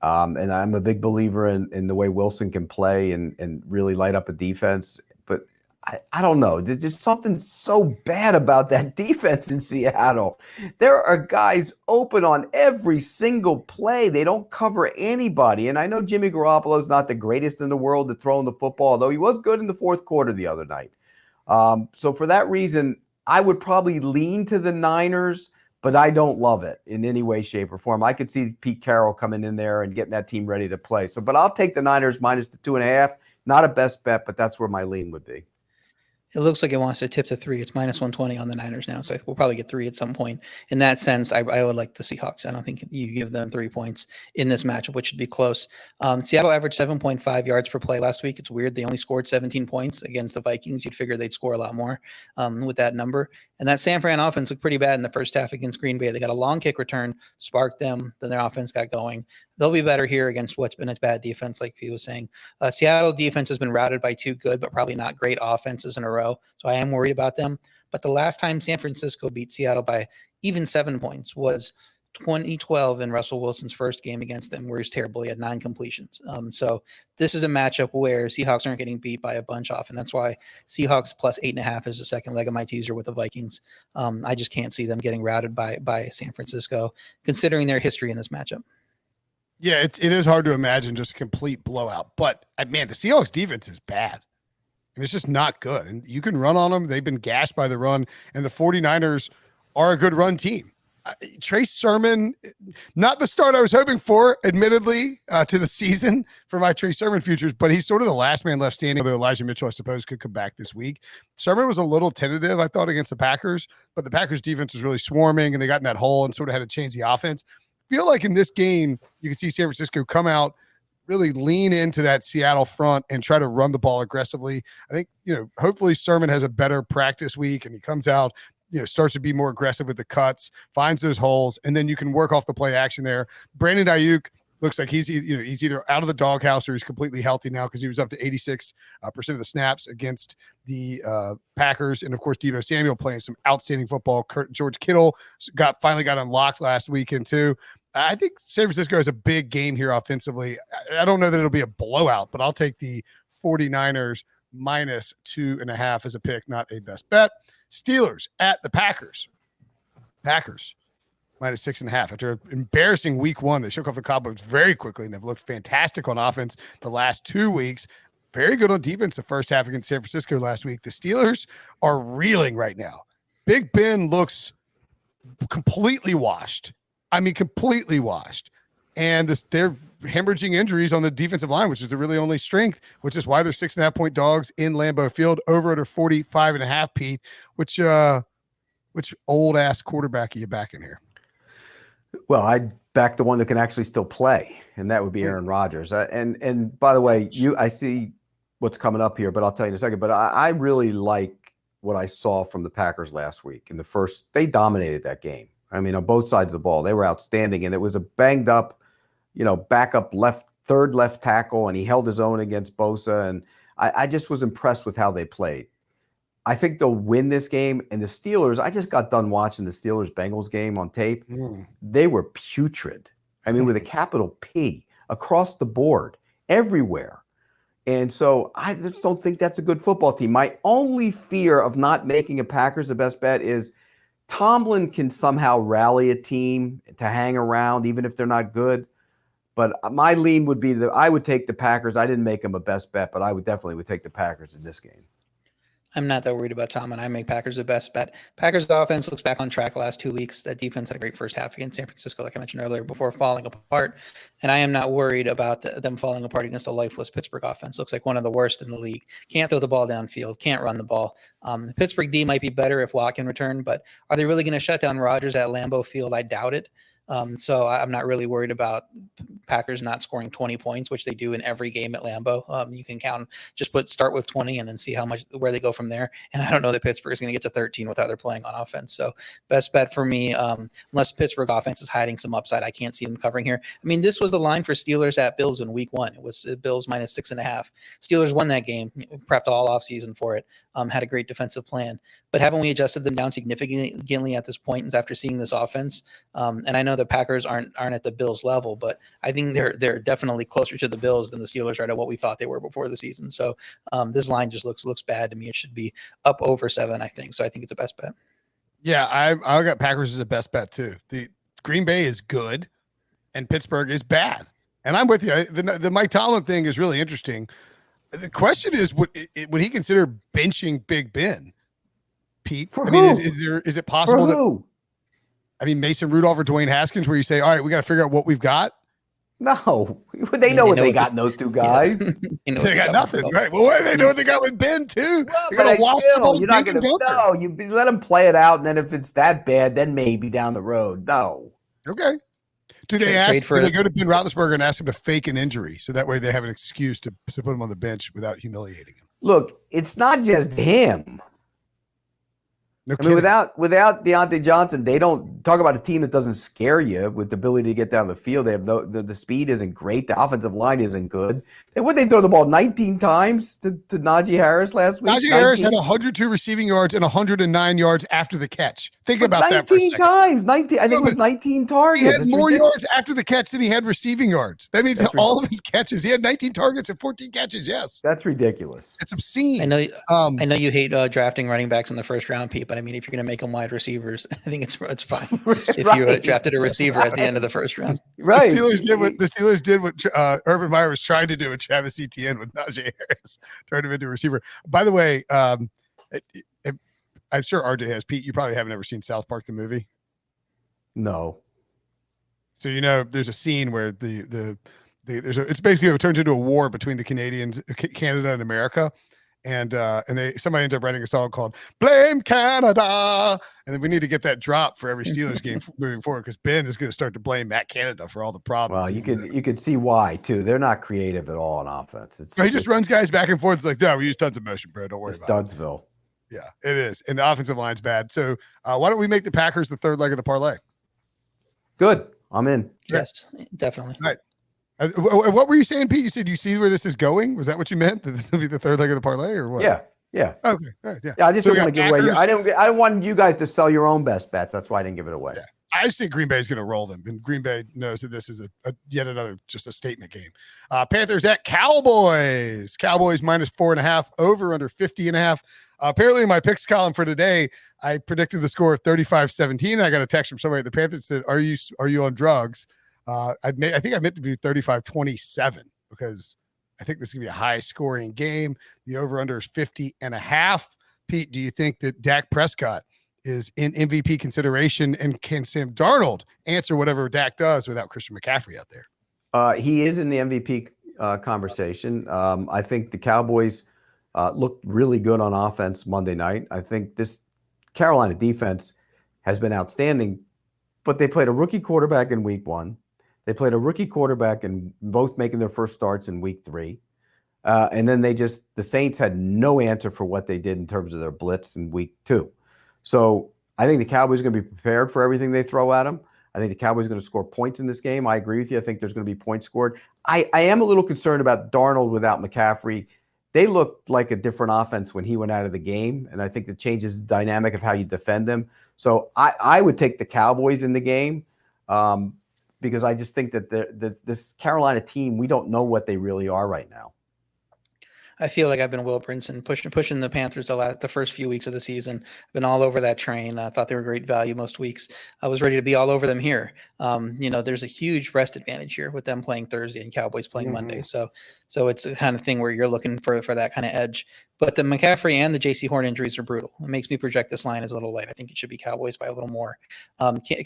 And I'm a big believer in the way Wilson can play and really light up a defense. But I don't know. There's something so bad about that defense in Seattle. There are guys open on every single play. They don't cover anybody. And I know Jimmy Garoppolo is not the greatest in the world at throwing the football, although he was good in the fourth quarter the other night. So for that reason, I would probably lean to the Niners, but I don't love it in any way, shape, or form. I could see Pete Carroll coming in there and getting that team ready to play. But I'll take the Niners minus the 2.5. Not a best bet, but that's where my lean would be. It looks like it wants to tip to 3. It's minus 120 on the Niners now. So we'll probably get 3 at some point. In that sense, I would like the Seahawks. I don't think you give them 3 points in this matchup, which should be close. Seattle averaged 7.5 yards per play last week. It's weird. They only scored 17 points against the Vikings. You'd figure they'd score a lot more with that number. And that San Fran offense looked pretty bad in the first half against Green Bay. They got a long kick return, sparked them. Then their offense got going. They'll be better here against what's been a bad defense, like Pete was saying. Seattle defense has been routed by 2 good, but probably not great offenses in a row. So I am worried about them. But the last time San Francisco beat Seattle by even 7 points was 2012 in Russell Wilson's first game against them, where he was terrible. He had 9 completions. So this is a matchup where Seahawks aren't getting beat by a bunch off, and that's why Seahawks plus 8.5 is the second leg of my teaser with the Vikings. I just can't see them getting routed by San Francisco, considering their history in this matchup. Yeah, it is hard to imagine just a complete blowout. But, man, the Seahawks defense is bad. It's just not good. And you can run on them. They've been gashed by the run. And the 49ers are a good run team. Trace Sermon, not the start I was hoping for, admittedly, to the season for my Trace Sermon futures, but he's sort of the last man left standing, although Elijah Mitchell, I suppose, could come back this week. Sermon was a little tentative, I thought, against the Packers, but the Packers defense was really swarming, and they got in that hole and sort of had to change the offense. Feel like in this game, you can see San Francisco come out, really lean into that Seattle front and try to run the ball aggressively. I think, hopefully Sermon has a better practice week and he comes out, starts to be more aggressive with the cuts, finds those holes, and then you can work off the play action there. Brandon Ayuk looks like he's either out of the doghouse or he's completely healthy now because he was up to 86% of the snaps against the Packers. And of course, Deebo Samuel playing some outstanding football. George Kittle finally got unlocked last weekend too. I think San Francisco has a big game here offensively. I don't know that it'll be a blowout, but I'll take the 49ers minus 2.5 as a pick, not a best bet. Steelers at the Packers. Packers minus 6.5. After an embarrassing week one, they shook off the cobwebs very quickly and have looked fantastic on offense the last 2 weeks. Very good on defense the first half against San Francisco last week. The Steelers are reeling right now. Big Ben looks completely washed. Completely washed. And they're hemorrhaging injuries on the defensive line, which is the really only strength, which is why they're 6.5 point dogs in Lambeau Field, over under 45.5, Pete, which old ass quarterback are you backing here? Well, I'd back the one that can actually still play, and that would be Aaron Rodgers. And by the way, I see what's coming up here, but I'll tell you in a second. But I really like what I saw from the Packers last week. In the first, they dominated that game. On both sides of the ball, they were outstanding, and it was a banged up, backup third left tackle, and he held his own against Bosa. And I just was impressed with how they played. I think they'll win this game. And the Steelers, I just got done watching the Steelers-Bengals game on tape. They were putrid. With a capital P, across the board, everywhere. And so I just don't think that's a good football team. My only fear of not making a Packers the best bet is Tomlin can somehow rally a team to hang around, even if they're not good. But my lean would be that I would take the Packers. I didn't make them a best bet, but I would definitely take the Packers in this game. I'm not that worried about Tomlin. I make Packers the best bet. Packers offense looks back on track the last 2 weeks. That defense had a great first half against San Francisco, like I mentioned earlier, before falling apart. And I am not worried about them falling apart against a lifeless Pittsburgh offense. Looks like one of the worst in the league. Can't throw the ball downfield. Can't run the ball. The Pittsburgh D might be better if Watt can return, but are they really going to shut down Rodgers at Lambeau Field? I doubt it. So I'm not really worried about Packers not scoring 20 points, which they do in every game at Lambeau. You can count, start with 20 and then see where they go from there. And I don't know that Pittsburgh is going to get to 13 without they're playing on offense. So best bet for me, unless Pittsburgh offense is hiding some upside, I can't see them covering here. This was the line for Steelers at Bills in week one. It was Bills minus 6.5. Steelers won that game, prepped all offseason for it, had a great defensive plan. But haven't we adjusted them down significantly at this point after seeing this offense? And I know the Packers aren't at the Bills level, but I think they're definitely closer to the Bills than the Steelers are to what we thought they were before the season. So this line just looks bad to me. It should be up over 7, I think. So I think it's a best bet. Yeah, I got Packers as a best bet too. The Green Bay is good, and Pittsburgh is bad. And I'm with you. The Mike Tomlin thing is really interesting. The question is, would he consider benching Big Ben? Pete, is it possible that Mason Rudolph or Dwayne Haskins, where you say, all right, we got to figure out what we've got? No, they know what they got in those two guys. They got nothing, right? Well, what do they know what they got with Ben too? Well, They're going to wash the ball. You're not going to. No, you let them play it out, and then if it's that bad, then maybe down the road. No. Okay. Do they go to Ben Roethlisberger and ask him to fake an injury so that way they have an excuse to put him on the bench without humiliating him? Look, it's not just him. No without Deontay Johnson, they don't talk about a team that doesn't scare you with the ability to get down the field. They have the speed isn't great. The offensive line isn't good. And would they throw the ball 19 times to Najee Harris last week? Najee Harris had 102 receiving yards and 109 yards after the catch. Think about that for a second. 19 times. I think it was 19 targets. He had more yards after the catch than he had receiving yards. That means all of his catches. He had 19 targets and 14 catches. Yes. That's ridiculous. It's obscene. I know you hate drafting running backs in the first round, Pete, but if you're going to make them wide receivers, I think it's fine. If you drafted a receiver at the end of the first round. Right. The Steelers did what Urban Meyer was trying to do with Travis Etienne with Najee Harris, turned him into a receiver. By the way, I'm sure RJ has. Pete, you probably haven't ever seen South Park, the movie. No. So there's a scene where it's basically it turns into a war between the Canadians, Canada, and America, and somebody ends up writing a song called "Blame Canada," and then we need to get that drop for every Steelers game moving forward because Ben is going to start to blame Matt Canada for all the problems. Well, you could see why too. They're not creative at all on offense. He just runs guys back and forth. It's like, no, we use tons of motion, bro. Don't worry about it. Dudsville. Yeah, it is, and the offensive line's bad. So why don't we make the Packers the third leg of the parlay? Good. I'm in. Yes, definitely. All right. What were you saying, Pete? You said you see where this is going. Was that what you meant? That this will be the third leg of the parlay, or what? Yeah. Okay. All right. Yeah. I just don't want to give away. I didn't want you guys to sell your own best bets. That's why I didn't give it away. Yeah. I just think Green Bay is going to roll them, and Green Bay knows that this is yet another just a statement game. Panthers at Cowboys. Cowboys minus 4.5, over under 50.5. Apparently, in my picks column for today, I predicted the score of 35-17. I got a text from somebody at the Panthers that said, "Are you on drugs?" I think I meant to do 35-27 because I think this is going to be a high scoring game. The over under is 50.5. Pete, do you think that Dak Prescott is in MVP consideration, and can Sam Darnold answer whatever Dak does without Christian McCaffrey out there? He is in the MVP conversation. I think the Cowboys looked really good on offense Monday night. I think this Carolina defense has been outstanding, but they played a rookie quarterback in week 1. They played a rookie quarterback and both making their first starts in week 3. And then the Saints had no answer for what they did in terms of their blitz in week 2. So I think the Cowboys are going to be prepared for everything they throw at them. I think the Cowboys are going to score points in this game. I agree with you. I think there's going to be points scored. I am a little concerned about Darnold without McCaffrey. They looked like a different offense when he went out of the game, and I think it changes the dynamic of how you defend them. So I would take the Cowboys in the game because I just think that this Carolina team, we don't know what they really are right now. I feel like I've been Will Brinson pushing the Panthers the first few weeks of the season. I've been all over that train. I thought they were great value most weeks. I was ready to be all over them here. There's a huge rest advantage here with them playing Thursday and Cowboys playing Monday. So it's the kind of thing where you're looking for that kind of edge. But the McCaffrey and the J.C. Horn injuries are brutal. It makes me project this line as a little light. I think it should be Cowboys by a little more.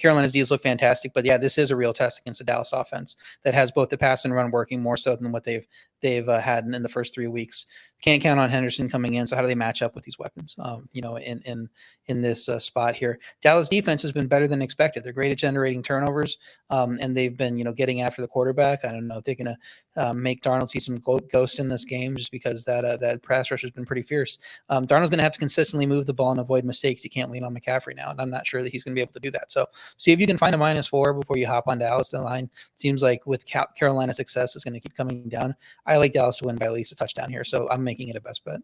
Carolina's D's look fantastic, but yeah, this is a real test against the Dallas offense that has both the pass and run working more so than what they've had in the first 3 weeks. Can't count on Henderson coming in. So how do they match up with these weapons? In this spot here, Dallas defense has been better than expected. They're great at generating turnovers, and they've been getting after the quarterback. I don't know if they're going to make Darnold see some ghost in this game just because that pass rush has been pretty fierce. Darnold's going to have to consistently move the ball and avoid mistakes. You can't lean on McCaffrey now, and I'm not sure that he's going to be able to do that. So see if you can find a -4 before you hop on Dallas. The line seems like with Carolina's success is going to keep coming down. I like Dallas to win by at least a touchdown here, so I'm making it a best bet.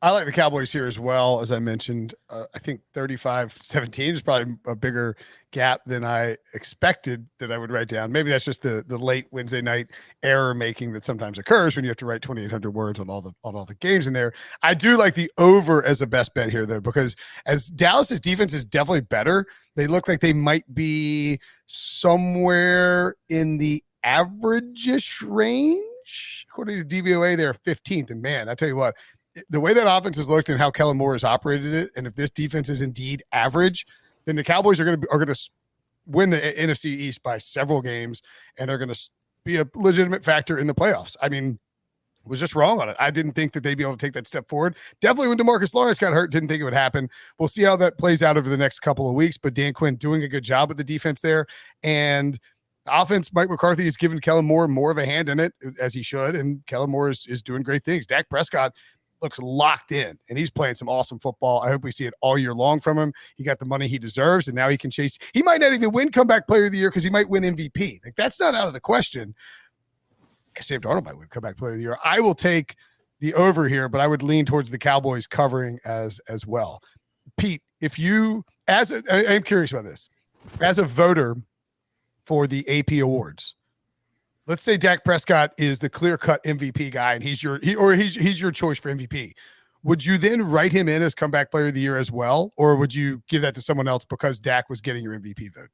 I like the Cowboys here as well. As I mentioned, I think 35-17 is probably a bigger gap than I expected that I would write down. Maybe that's just the late Wednesday night error making that sometimes occurs when you have to write 2,800 words on all the games in there. I do like the over as a best bet here, though, because as Dallas's defense is definitely better, they look like they might be somewhere in the average-ish range. According to DVOA, they're 15th. And man, I tell you what, the way that offense has looked and how Kellen Moore has operated it, and if this defense is indeed average, then the Cowboys are going to win the NFC East by several games and are going to be a legitimate factor in the playoffs. I mean, was just wrong on it. I didn't think that they'd be able to take that step forward. Definitely when DeMarcus Lawrence got hurt, didn't think it would happen. We'll see how that plays out over the next couple of weeks, but Dan Quinn doing a good job with the defense there. And offense, Mike McCarthy has given Kellen Moore more of a hand in it, as he should, and Kellen Moore is doing great things. Dak Prescott looks locked in, and he's playing some awesome football. I hope we see it all year long from him. He got the money he deserves, and now he can chase. He might not even win comeback player of the year because he might win MVP. Like, that's not out of the question. Sam Darnold might win comeback player of the year. I will take the over here, but I would lean towards the Cowboys covering as well. Pete, if you, I'm curious about this, as a voter for the AP awards, let's say Dak Prescott is the clear-cut MVP guy, and he's your choice for MVP. Would you then write him in as comeback player of the year as well, or would you give that to someone else because Dak was getting your MVP vote?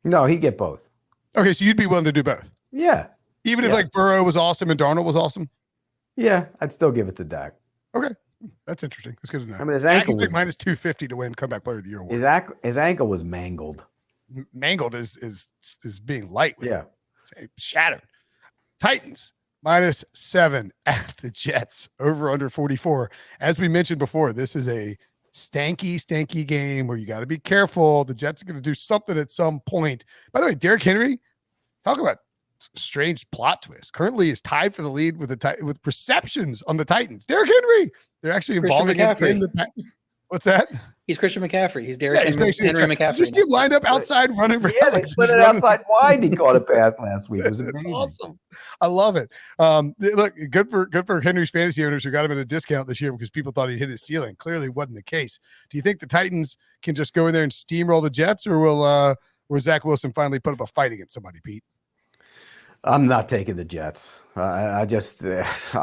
No, he'd get both. Okay, so you'd be willing to do both. Yeah. Even if like Burrow was awesome and Darnold was awesome? Yeah, I'd still give it to Dak. Okay. That's interesting. That's good to know. I mean, his ankle Like was minus 250 to win comeback player of the year award. his ankle was mangled. Mangled is being light with Yeah. it. Shattered. Titans -7 at the Jets, over under 44. As we mentioned before, this is a stanky game where you got to be careful. The Jets are going to do something at some point. By the way, Derrick Henry, talk about strange plot twist. Currently is tied for the lead with with receptions on the Titans. Derrick Henry, they're actually involving him in the. What's that? He's Christian McCaffrey. He's Derrick Henry McCaffrey. Did you see him lined up outside running? Yeah, they split it outside wide. He caught a pass last week. It was amazing. It's awesome. I love it. Look, good for Henry's fantasy owners who got him at a discount this year because people thought he hit his ceiling. Clearly wasn't the case. Do you think the Titans can just go in there and steamroll the Jets, or will Zach Wilson finally put up a fight against somebody, Pete? I'm not taking the Jets. I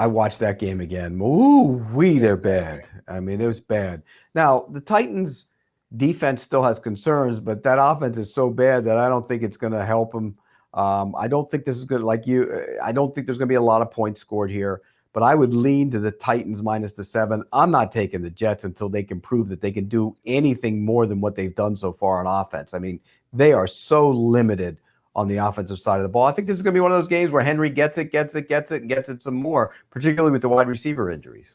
watched that game again. They're bad. I mean, it was bad. Now, the Titans defense still has concerns, but that offense is so bad that I don't think it's going to help them. I don't think this is good. I don't think there's going to be a lot of points scored here, but I would lean to the Titans -7. I'm not taking the Jets until they can prove that they can do anything more than what they've done so far on offense. I mean, they are so limited on the offensive side of the ball. I think this is going to be one of those games where Henry gets it some more, particularly with the wide receiver injuries.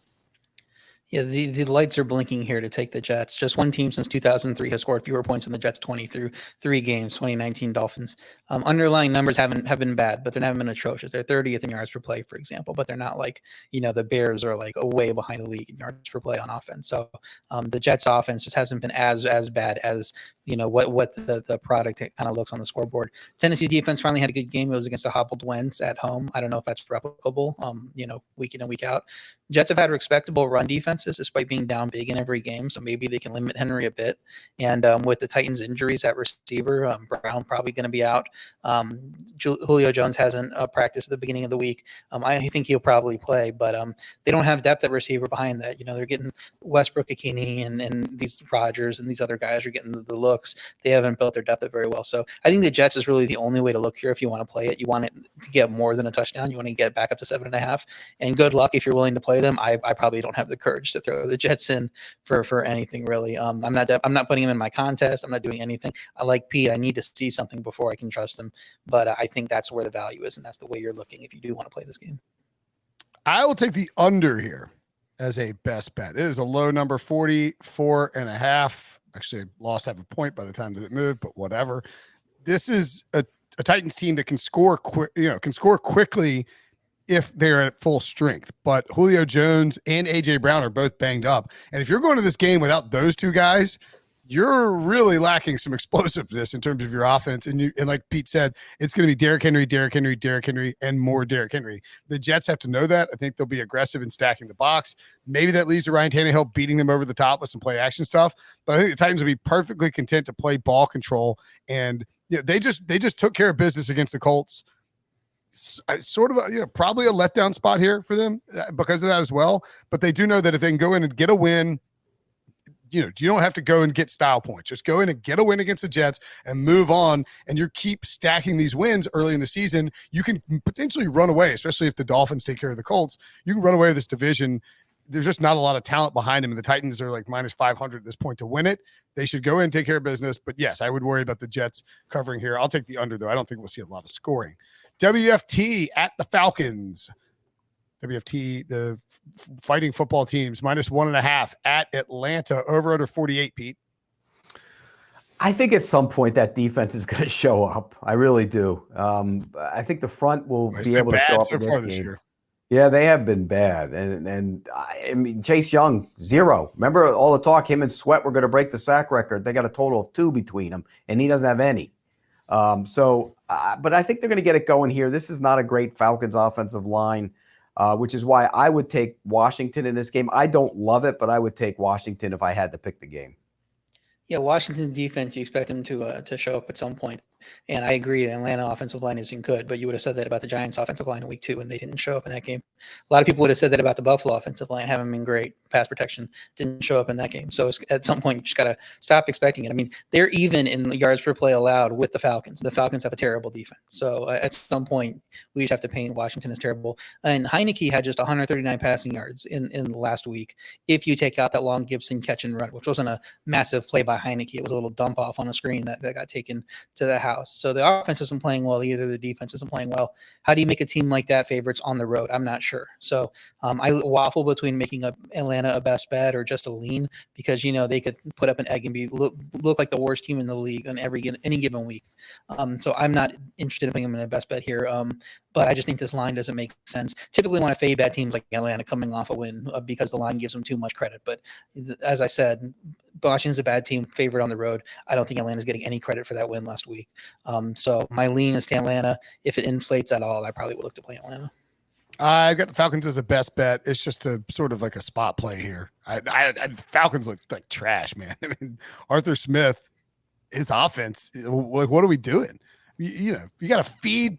Yeah, the lights are blinking here to take the Jets. Just one team since 2003 has scored fewer points than the Jets 20 through 3 games, 2019 Dolphins. Underlying numbers have been bad, but they haven't been atrocious. They're 30th in yards per play, for example, but they're not like, the Bears are like way behind the league in yards per play on offense. So the Jets offense just hasn't been as bad as, what the product kind of looks on the scoreboard. Tennessee's defense finally had a good game. It was against a hobbled Wentz at home. I don't know if that's replicable, week in and week out. Jets have had respectable run defenses despite being down big in every game, so maybe they can limit Henry a bit. And with the Titans' injuries at receiver, Brown probably going to be out. Julio Jones hasn't practiced at the beginning of the week. I think he'll probably play, but they don't have depth at receiver behind that. They're getting Westbrook, Akini, and these Rodgers and these other guys are getting the looks. They haven't built their depth very well. So I think the Jets is really the only way to look here if you want to play it. You want it to get more than a touchdown. You want to get back up to 7.5. And good luck if you're willing to play them. I probably don't have the courage to throw the Jets in for anything really. I'm not putting them in my contest. I'm not doing anything. I like Pete. I need to see something before I can trust them. But I think that's where the value is, and that's the way you're looking if you do want to play this game. I will take the under here as a best bet. It is a low number, 44.5. Actually, I lost half a point by the time that it moved, but whatever. This is a Titans team that can score quickly if they're at full strength. But Julio Jones and A.J. Brown are both banged up. And if you're going to this game without those two guys, you're really lacking some explosiveness in terms of your offense. And like Pete said, it's going to be Derrick Henry, and more Derrick Henry. The Jets have to know that. I think they'll be aggressive in stacking the box. Maybe that leads to Ryan Tannehill beating them over the top with some play action stuff. But I think the Titans will be perfectly content to play ball control. And they just took care of business against the Colts. Sort of probably a letdown spot here for them because of that as well. But they do know that if they can go in and get a win, you don't have to go and get style points. Just go in and get a win against the Jets and move on. And you keep stacking these wins early in the season. You can potentially run away, especially if the Dolphins take care of the Colts. You can run away with this division. There's just not a lot of talent behind them. And the Titans are like minus 500 at this point to win it. They should go in and take care of business. But yes, I would worry about the Jets covering here. I'll take the under, though. I don't think we'll see a lot of scoring. WFT at the Falcons. WFT, the fighting football teams, minus 1.5 at Atlanta, over under 48, Pete. I think at some point that defense is going to show up. I really do. I think the front will be able to show up so far this year. Yeah, they have been bad. And I mean, Chase Young, 0. Remember all the talk, him and Sweat were going to break the sack record. They got a total of 2 between them, and he doesn't have any. But I think they're going to get it going here. This is not a great Falcons offensive line, which is why I would take Washington in this game. I don't love it, but I would take Washington if I had to pick the game. Yeah, Washington's defense, you expect them to show up at some point. And I agree, the Atlanta offensive line isn't good, but you would have said that about the Giants offensive line in week 2, and they didn't show up in that game. A lot of people would have said that about the Buffalo offensive line, haven't been great. Pass protection didn't show up in that game. So at some point, you just got to stop expecting it. I mean, they're even in yards per play allowed with the Falcons. The Falcons have a terrible defense. So at some point, we just have to paint Washington as terrible. And Heineke had just 139 passing yards in the last week. If you take out that long Gibson catch and run, which wasn't a massive play by Heineke, it was a little dump off on a screen that got taken to the house. So the offense isn't playing well either. The defense isn't playing well. How do you make a team like that favorites on the road? I'm not sure. So I waffle between making Atlanta a best bet or just a lean, because they could put up an egg and look like the worst team in the league on any given week. So I'm not interested in putting them in a best bet here. But I just think this line doesn't make sense. Typically want to fade bad teams like Atlanta coming off a win because the line gives them too much credit. But as I said, Washington's a bad team, favorite on the road. I don't think Atlanta's getting any credit for that win last week. So my lean is to Atlanta. If it inflates at all, I probably would look to play Atlanta. I've got the Falcons as a best bet. It's just a sort of like a spot play here. Falcons look like trash, man. I mean, Arthur Smith, his offense, like, what are we doing? You got to feed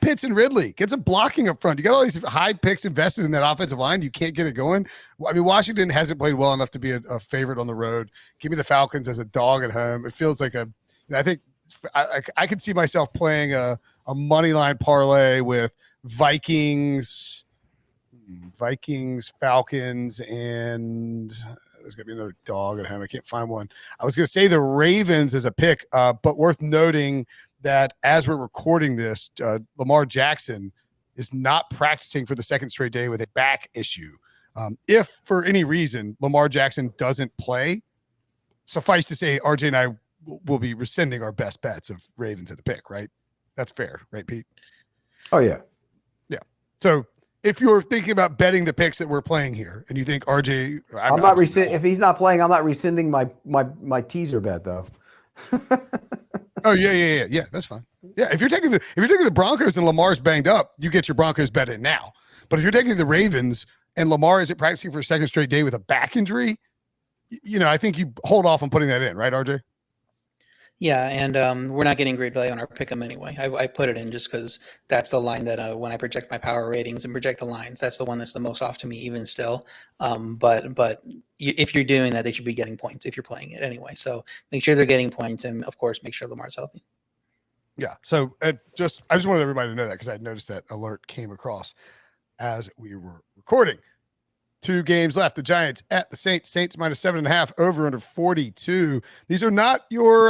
Pitts and Ridley. Get some blocking up front. You got all these high picks invested in that offensive line. You can't get it going. I mean, Washington hasn't played well enough to be a favorite on the road. Give me the Falcons as a dog at home. It feels like I think I could see myself playing a money line parlay with Vikings, Falcons, and there's going to be another dog at home. I can't find one. I was going to say the Ravens as a pick, but worth noting that as we're recording this, Lamar Jackson is not practicing for the second straight day with a back issue. If for any reason Lamar Jackson doesn't play, suffice to say, RJ and I will be rescinding our best bets of Ravens at a pick, right? That's fair, right, Pete? Oh, yeah. Yeah. So if you're thinking about betting the picks that we're playing here and you think RJ, I'm not if he's not playing, I'm not rescinding my teaser bet, though. Oh yeah. That's fine. Yeah, if you're taking the Broncos and Lamar's banged up, you get your Broncos bet in now. But if you're taking the Ravens and Lamar isn't practicing for a second straight day with a back injury, I think you hold off on putting that in, right, RJ? Yeah, and we're not getting great value on our pick'em anyway. I put it in just because that's the line that when I project my power ratings and project the lines, that's the one that's the most off to me even still. But if you're doing that, they should be getting points if you're playing it anyway. So make sure they're getting points, and of course, make sure Lamar's healthy. Yeah. So I just wanted everybody to know that because I noticed that alert came across as we were recording. 2 games left. The Giants at the Saints. Saints minus 7.5, over under 42. These are not your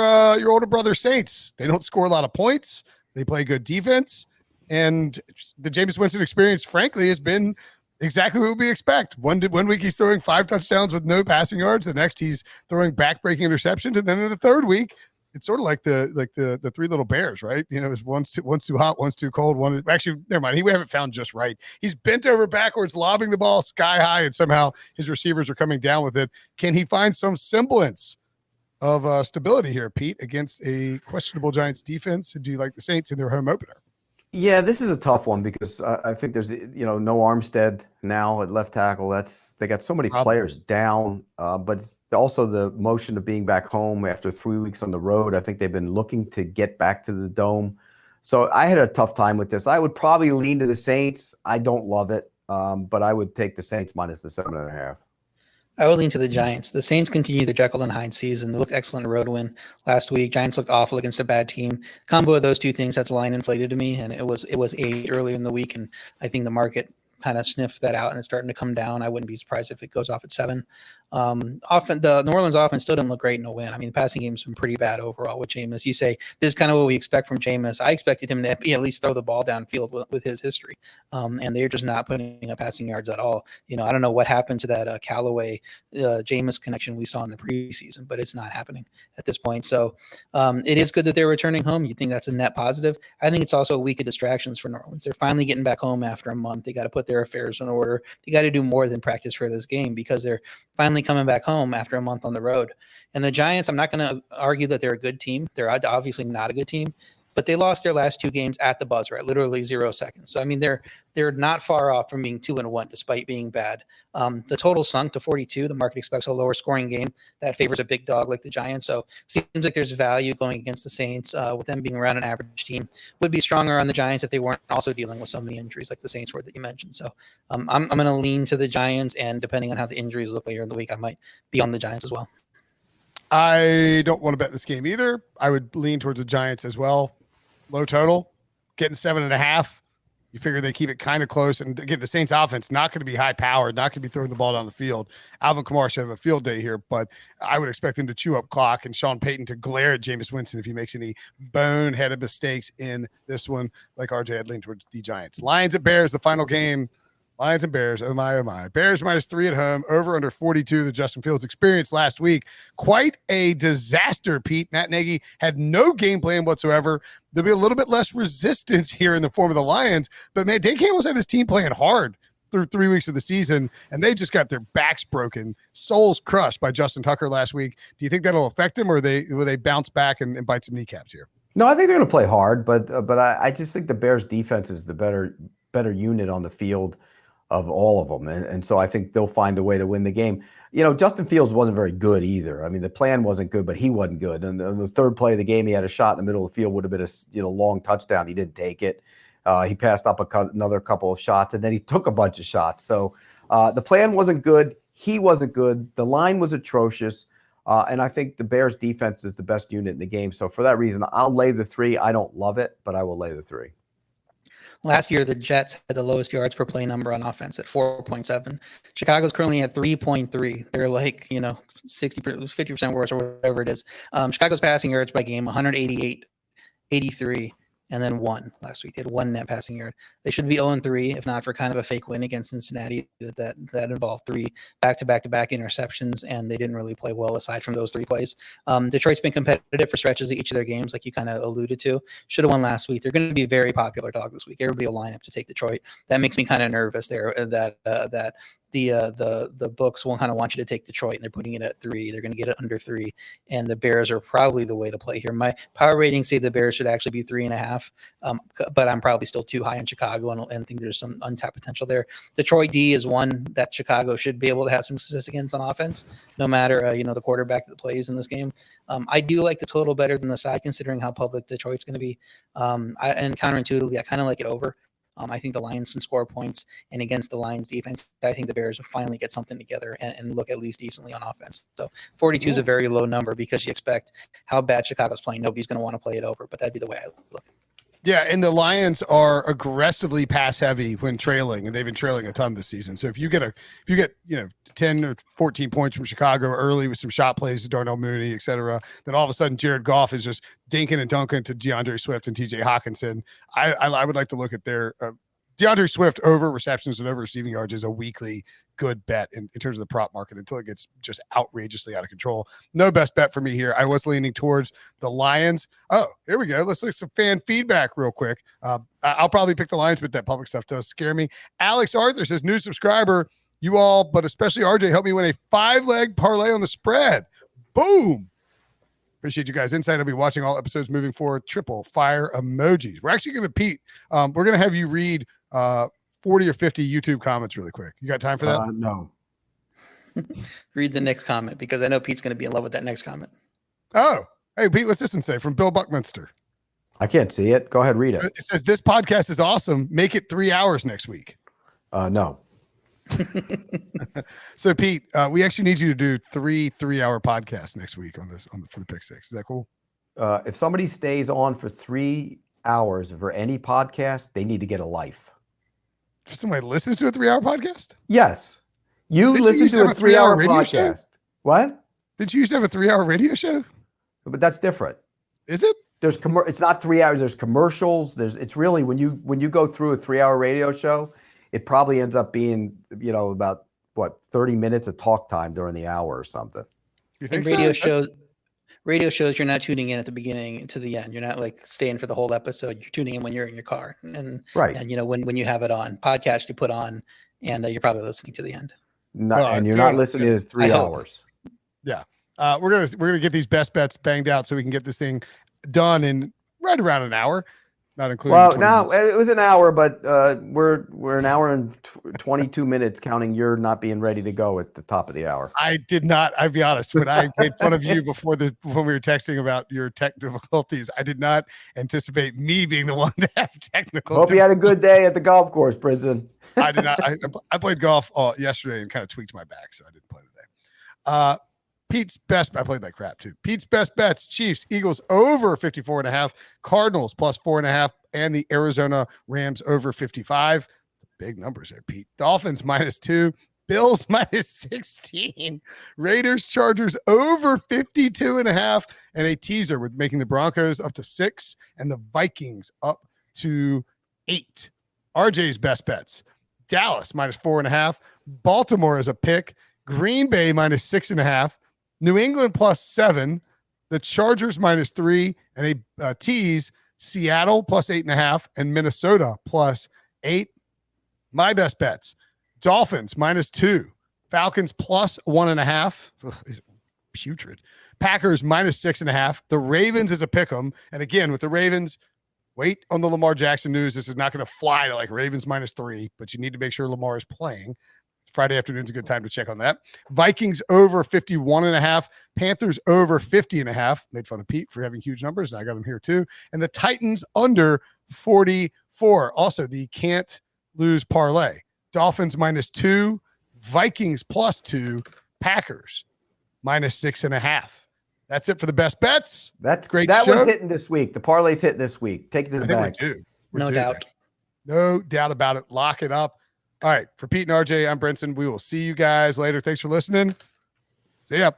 older brother Saints. They don't score a lot of points. They play good defense. And the Jameis Winston experience, frankly, has been exactly what we expect. One week he's throwing 5 touchdowns with no passing yards. The next he's throwing back-breaking interceptions. And then in the third week, it's sort of like the 3 little bears, right? It's one's too hot, one's too cold. Actually, never mind. We haven't found just right. He's bent over backwards, lobbing the ball sky high, and somehow his receivers are coming down with it. Can he find some semblance of stability here, Pete, against a questionable Giants defense? Do you like the Saints in their home opener? Yeah, this is a tough one because I think there's no Armstead now at left tackle. They got so many players down, but also the motion of being back home after 3 weeks on the road. I think they've been looking to get back to the dome. So I had a tough time with this. I would probably lean to the Saints. I don't love it, but I would take the Saints minus the 7.5. I would lean to the Giants. The Saints continue the Jekyll and Hyde season. They looked excellent road win last week. Giants looked awful against a bad team. Combo of those two things, that's line inflated to me, and it was 8 earlier in the week, and I think the market kind of sniffed that out and it's starting to come down. I wouldn't be surprised if it goes off at 7. Often the New Orleans offense still didn't look great in a win. I mean, the passing game's been pretty bad overall with Jameis. You say this is kind of what we expect from Jameis. I expected him to at least throw the ball downfield with his history, and they're just not putting up passing yards at all. I don't know what happened to that Callaway Jameis connection we saw in the preseason, but it's not happening at this point. So it is good that they're returning home. You think that's a net positive? I think it's also a week of distractions for New Orleans. They're finally getting back home after a month. They got to put their affairs in order. They got to do more than practice for this game because they're finally coming back home after a month on the road. And the Giants, I'm not going to argue that they're a good team. They're obviously not a good team, but they lost their last 2 games at the buzzer at literally 0 seconds. So I mean, they're not far off from being 2-1 despite being bad. The total sunk to 42. The market expects a lower scoring game that favors a big dog like the Giants. So seems like there's value going against the Saints with them being around an average team. Would be stronger on the Giants if they weren't also dealing with so many injuries like the Saints were that you mentioned. So I'm going to lean to the Giants, and depending on how the injuries look later in the week, I might be on the Giants as well. I don't want to bet this game either. I would lean towards the Giants as well. Low total, getting 7.5. You figure they keep it kind of close. And again, the Saints offense, not going to be high powered, not going to be throwing the ball down the field. Alvin Kamara should have a field day here, but I would expect him to chew up clock and Sean Payton to glare at Jameis Winston if he makes any boneheaded mistakes in this one. Like RJ, I'd lean towards the Giants. Lions at Bears, the final game. Lions and Bears, oh my, oh my. Bears -3 at home, over under 42, the Justin Fields experience last week. Quite a disaster, Pete. Matt Nagy had no game plan whatsoever. There'll be a little bit less resistance here in the form of the Lions, but man, Dan Campbell's had this team playing hard through 3 weeks of the season, and they just got their backs broken, souls crushed by Justin Tucker last week. Do you think that'll affect them, or will they bounce back and bite some kneecaps here? No, I think they're going to play hard, but I just think the Bears defense is the better unit on the field of all of them. And so I think they'll find a way to win the game. You know, Justin Fields wasn't very good either. I mean, the plan wasn't good, but he wasn't good. And the third play of the game, he had a shot in the middle of the field, would have been a long touchdown. He didn't take it. He passed up another couple of shots, and then he took a bunch of shots. So the plan wasn't good. He wasn't good. The line was atrocious. And I think the Bears defense is the best unit in the game. So for that reason, I'll lay the 3. I don't love it, but I will lay the 3. Last year, the Jets had the lowest yards per play number on offense at 4.7. Chicago's currently at 3.3. They're like, 50% worse or whatever it is. Chicago's passing yards by game, 188, 83, and then 1 last week. They had 1 net passing yard. They should be 0-3, if not for kind of a fake win against Cincinnati that involved 3 back-to-back interceptions, and they didn't really play well aside from those 3 plays. Detroit's been competitive for stretches of each of their games, like you kind of alluded to. Should have won last week. They're going to be a very popular dog this week. Everybody will line up to take Detroit. That makes me kind of nervous there that the books will kind of want you to take Detroit, and they're putting it at 3. They're going to get it under 3, and the Bears are probably the way to play here. My power ratings say the Bears should actually be 3.5, but I'm probably still too high in Chicago and think there's some untapped potential there. Detroit D is one that Chicago should be able to have some success against on offense, no matter the quarterback that plays in this game. I do like the total better than the side, considering how public Detroit's going to be. And counterintuitively, I kind of like it over. I think the Lions can score points, and against the Lions defense, I think the Bears will finally get something together and look at least decently on offense. So 42 is a very low number because you expect how bad Chicago's playing. Nobody's going to want to play it over, but that'd be the way I look. Yeah, and the Lions are aggressively pass heavy when trailing, and they've been trailing a ton this season. So if you get 10 or 14 points from Chicago early with some shot plays to Darnell Mooney, et cetera, then all of a sudden Jared Goff is just dinking and dunking to DeAndre Swift and TJ Hawkinson. I would like to look at their DeAndre Swift over receptions and over receiving yards is a weekly good bet in terms of the prop market until it gets just outrageously out of control. No best bet for me here. I was leaning towards the Lions. Oh, here we go. Let's look at some fan feedback real quick. I'll probably pick the Lions, but that public stuff does scare me. Alex Arthur says, new subscriber, you all, but especially RJ, help me win a 5-leg parlay on the spread. Boom. Appreciate you guys' insight. I'll be watching all episodes moving forward. Triple fire emojis. We're actually going to, Pete, we're going to have you read 40 or 50 YouTube comments really quick. You got time for that? No. Read the next comment, because I know Pete's going to be in love with that next comment. Oh, hey, Pete, what's this one say from Bill Buckminster? I can't see it. Go ahead, read it. It says, this podcast is awesome. Make it 3 hours next week. No. So, Pete, we actually need you to do 3-hour podcasts next week for the Pick Six. Is that cool? If somebody stays on for 3 hours for any podcast, they need to get a life. If somebody listens to a 3-hour podcast? Yes. You listen to a 3-hour radio podcast. show? What? Did you used to have a 3-hour radio show? But that's different. Is it? There's it's not 3 hours. There's commercials. It's really when you go through a 3-hour radio show, it probably ends up being, about 30 minutes of talk time during the hour or something. You think radio shows, you're not tuning in at the beginning to the end. You're not like staying for the whole episode. You're tuning in when you're in your car, and right. And when you have it on. Podcast you put on, and you're probably listening to the end. And you're not listening to 3 hours. Yeah. We're gonna get these best bets banged out so we can get this thing done in right around an hour, not including. Well, 20 now minutes. it was an hour, but we're an hour and 22 minutes, counting you're not being ready to go at the top of the hour. I did not. I'll be honest. When I made fun of you before when we were texting about your tech difficulties, I did not anticipate me being the one to have technical. Hope you had a good day at the golf course, Brinson. I did not. I played golf yesterday and kind of tweaked my back, so I didn't play today. Pete's best. I played like crap too. Pete's best bets: Chiefs, Eagles over 54.5, Cardinals plus 4.5, and the Arizona Rams over 55. Big numbers there, Pete. Dolphins -2, Bills -16, Raiders, Chargers over 52.5, and a teaser with making the Broncos up to 6 and the Vikings up to 8. RJ's best bets: Dallas -4.5, Baltimore is a pick, Green Bay -6.5, New England +7, the Chargers -3, and a tease, Seattle +8.5, and Minnesota +8. My best bets: Dolphins -2, Falcons +1.5. These are putrid. Packers -6.5. The Ravens is a pick 'em. And again, with the Ravens, wait on the Lamar Jackson news. This is not going to fly to like Ravens -3, but you need to make sure Lamar is playing. Friday afternoon's a good time to check on that. Vikings over 51.5. Panthers over 50.5. Made fun of Pete for having huge numbers, and I got them here too. And the Titans under 44. Also, the can't lose parlay: Dolphins -2, Vikings +2, Packers -6.5. That's it for the best bets. That's great. That show. one's hitting this week. The parlay's hitting this week. Take it to the bank. No doubt. No doubt about it. Lock it up. All right. For Pete and RJ, I'm Brinson. We will see you guys later. Thanks for listening. See ya.